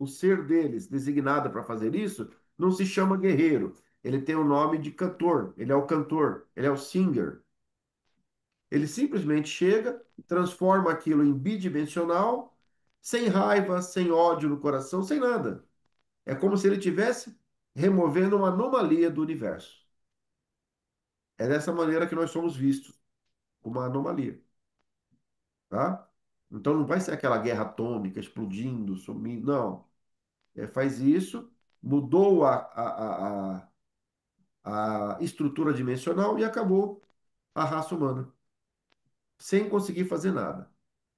deles, designado para fazer isso, não se chama guerreiro. Ele tem o nome de cantor. Ele é o cantor, ele é o singer. Ele simplesmente chega, transforma aquilo em bidimensional, sem raiva, sem ódio no coração, sem nada. É como se ele tivesse removendo uma anomalia do universo. É dessa maneira que nós somos vistos, uma anomalia, tá? Então não vai ser aquela guerra atômica explodindo, sumindo, não. Faz isso, mudou a estrutura dimensional e acabou a raça humana, sem conseguir fazer nada.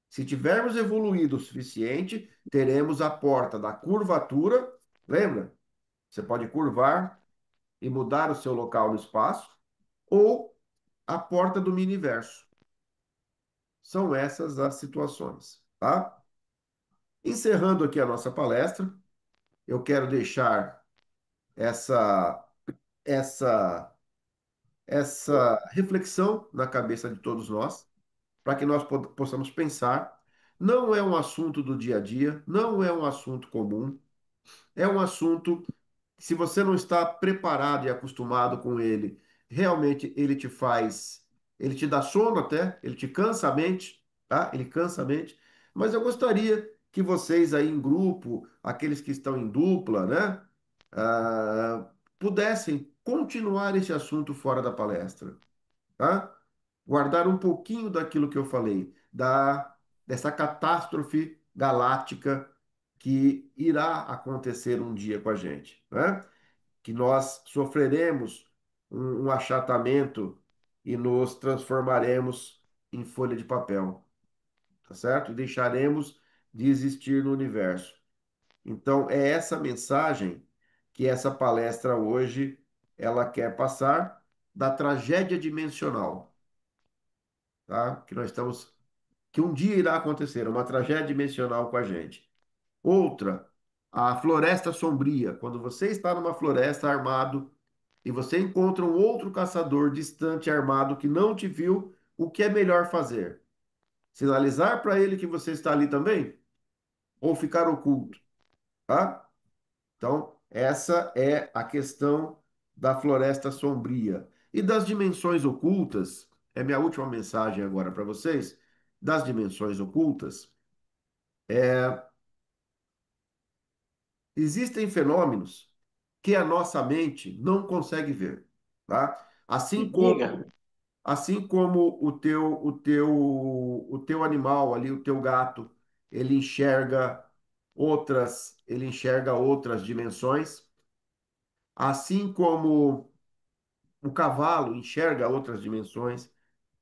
Se tivermos evoluído o suficiente, teremos a porta da curvatura. Lembra? Você pode curvar e mudar o seu local no espaço, ou a porta do miniverso. São essas as situações, tá? Encerrando aqui a nossa palestra, eu quero deixar essa essa essa reflexão na cabeça de todos nós, para que nós possamos pensar. Não é um assunto do dia a dia, não é um assunto comum, é um assunto que, se você não está preparado e acostumado com ele, realmente ele te dá sono até, ele te cansa a mente, tá? Ele cansa a mente. Mas eu gostaria que vocês aí em grupo, aqueles que estão em dupla, né, pudessem continuar esse assunto fora da palestra, tá? Guardar um pouquinho daquilo que eu falei, dessa catástrofe galáctica que irá acontecer um dia com a gente, né? Que nós sofreremos um achatamento e nos transformaremos em folha de papel, tá certo? E deixaremos de existir no universo. Então, é essa mensagem que essa palestra hoje ela quer passar da tragédia dimensional, tá? Que um dia irá acontecer, uma tragédia dimensional com a gente. Outra, a floresta sombria. Quando você está numa floresta armado e você encontra um outro caçador distante armado que não te viu, o que é melhor fazer? Sinalizar para ele que você está ali também? Ou ficar oculto, tá? Então, essa é a questão da floresta sombria. E das dimensões ocultas, é minha última mensagem agora para vocês, das dimensões ocultas, existem fenômenos que a nossa mente não consegue ver, tá? Diga. Assim como o teu animal ali, o teu gato, ele enxerga outras dimensões, assim como o cavalo enxerga outras dimensões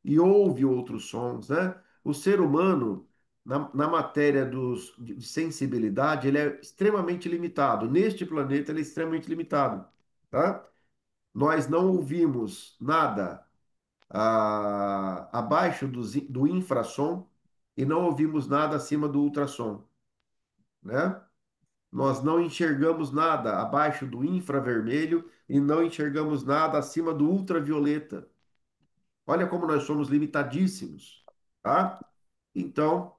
e ouve outros sons, né? O ser humano, na matéria de sensibilidade, ele é extremamente limitado. Neste planeta, ele é extremamente limitado, tá? Nós não ouvimos nada abaixo do infrassom e não ouvimos nada acima do ultrassom, né? Nós não enxergamos nada abaixo do infravermelho e não enxergamos nada acima do ultravioleta. Olha como nós somos limitadíssimos, tá? Então,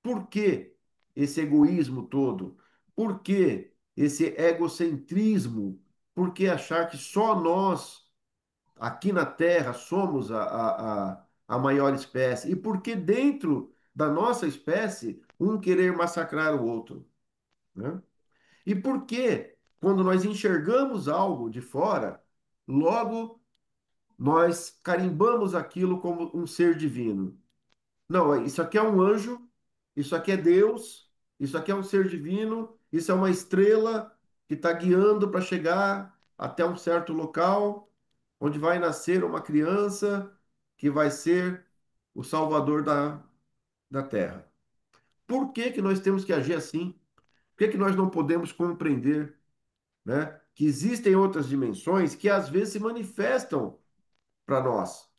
por que esse egoísmo todo? Por que esse egocentrismo? Por que achar que só nós aqui na Terra somos a maior espécie? E por que dentro da nossa espécie um querer massacrar o outro, né? E por que, quando nós enxergamos algo de fora, logo nós carimbamos aquilo como um ser divino? Não, isso aqui é um anjo, isso aqui é Deus, isso aqui é um ser divino, isso é uma estrela que está guiando para chegar até um certo local, onde vai nascer uma criança que vai ser o salvador da terra. Por que que nós temos que agir assim? Por que que nós não podemos compreender, né, que existem outras dimensões que às vezes se manifestam para nós?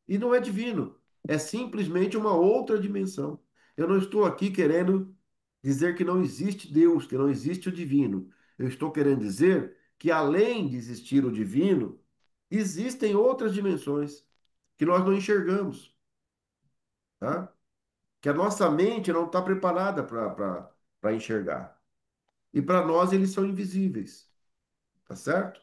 E não é divino, é simplesmente uma outra dimensão. Eu não estou aqui querendo dizer que não existe Deus, que não existe o divino. Eu estou querendo dizer que além de existir o divino, existem outras dimensões que nós não enxergamos, tá? Que a nossa mente não está preparada para enxergar. E para nós eles são invisíveis, tá certo?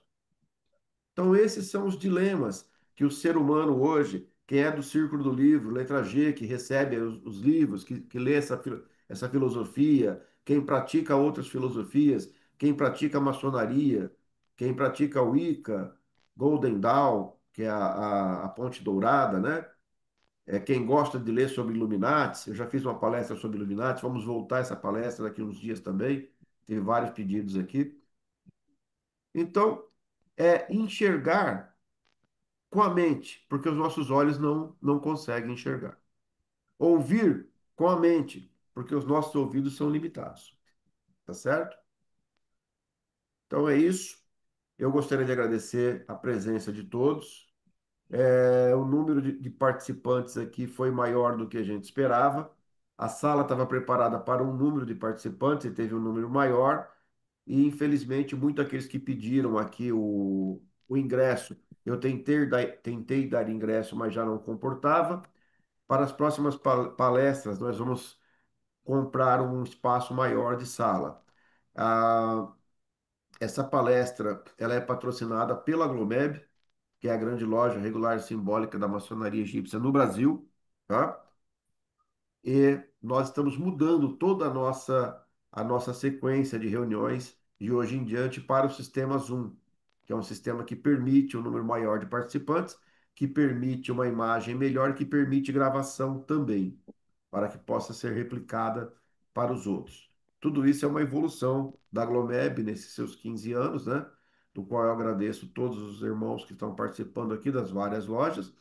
Então, esses são os dilemas que o ser humano hoje, quem é do círculo do livro, letra G, que recebe os livros, que lê essa filosofia, quem pratica outras filosofias, quem pratica a maçonaria, quem pratica o Wicca, Golden Dawn, que é a Ponte Dourada, né? É, quem gosta de ler sobre Illuminati, eu já fiz uma palestra sobre Illuminati, vamos voltar essa palestra daqui uns dias também, teve vários pedidos aqui. Então, é enxergar com a mente, porque os nossos olhos não conseguem enxergar. Ouvir com a mente, porque os nossos ouvidos são limitados. Tá certo? Então é isso. Eu gostaria de agradecer a presença de todos. O número de participantes aqui foi maior do que a gente esperava. A sala estava preparada para um número de participantes e teve um número maior. E, infelizmente, muitos daqueles que pediram aqui o ingresso, eu tentei dar ingresso, mas já não comportava. Para as próximas palestras, nós vamos comprar um espaço maior de sala. Ah, essa palestra, ela é patrocinada pela Glomeb, que é a grande loja regular e simbólica da maçonaria egípcia no Brasil, tá? E nós estamos mudando toda a nossa sequência de reuniões de hoje em diante para o sistema Zoom, que é um sistema que permite um número maior de participantes, que permite uma imagem melhor, que permite gravação também, para que possa ser replicada para os outros. Tudo isso é uma evolução da Glomeb nesses seus 15 anos, né? Do qual eu agradeço todos os irmãos que estão participando aqui das várias lojas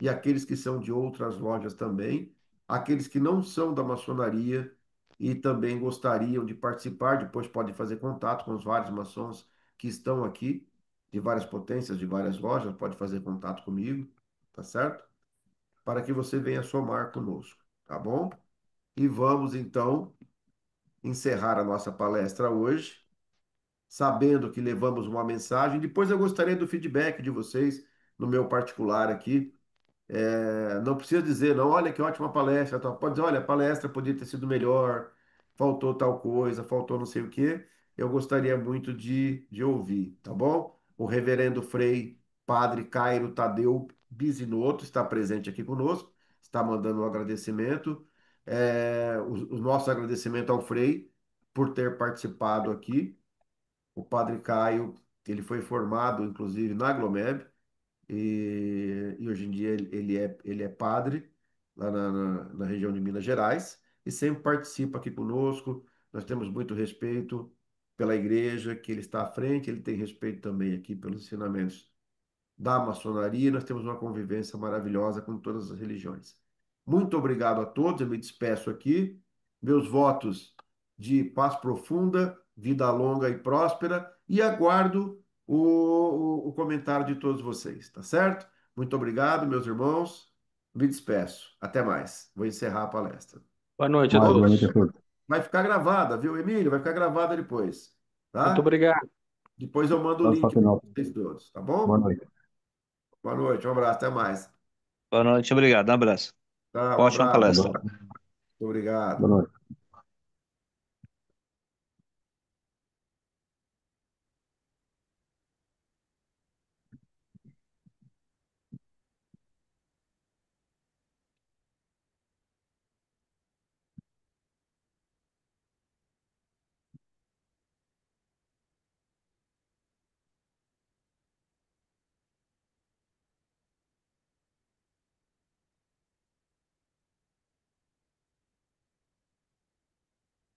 e aqueles que são de outras lojas também, aqueles que não são da maçonaria e também gostariam de participar, depois podem fazer contato com os vários maçons que estão aqui, de várias potências, de várias lojas, pode fazer contato comigo, tá certo? Para que você venha somar conosco, tá bom? E vamos então encerrar a nossa palestra hoje, sabendo que levamos uma mensagem. Depois eu gostaria do feedback de vocês no meu particular aqui. Não precisa dizer, não, olha que ótima palestra. Tal. Pode dizer, olha, a palestra podia ter sido melhor, faltou tal coisa, faltou não sei o quê. Eu gostaria muito de ouvir, tá bom? O reverendo Frei Padre Cairo Tadeu Bisinotto está presente aqui conosco, está mandando um agradecimento. O nosso agradecimento ao Frei por ter participado aqui. O Padre Caio, ele foi formado, inclusive, na Glomeb, e hoje em dia ele é padre lá na região de Minas Gerais e sempre participa aqui conosco. Nós temos muito respeito pela igreja que ele está à frente, ele tem respeito também aqui pelos ensinamentos da maçonaria. Nós temos uma convivência maravilhosa com todas as religiões. Muito obrigado a todos, eu me despeço aqui. Meus votos de paz profunda, vida longa e próspera, e aguardo o comentário de todos vocês, tá certo? Muito obrigado, meus irmãos. Me despeço. Até mais. Vou encerrar a palestra. Boa noite a Ô, Boa noite a todos. todos. vai ficar gravada, viu, Emílio? Vai ficar gravada depois, Muito tá? obrigado. Depois eu mando o Abraço, link para final. vocês todos, tá Boa bom? noite. Boa noite, um abraço, até mais. Boa noite, obrigado. Um abraço. Tá, um Ótima abraço. palestra. Boa Muito obrigado. noite.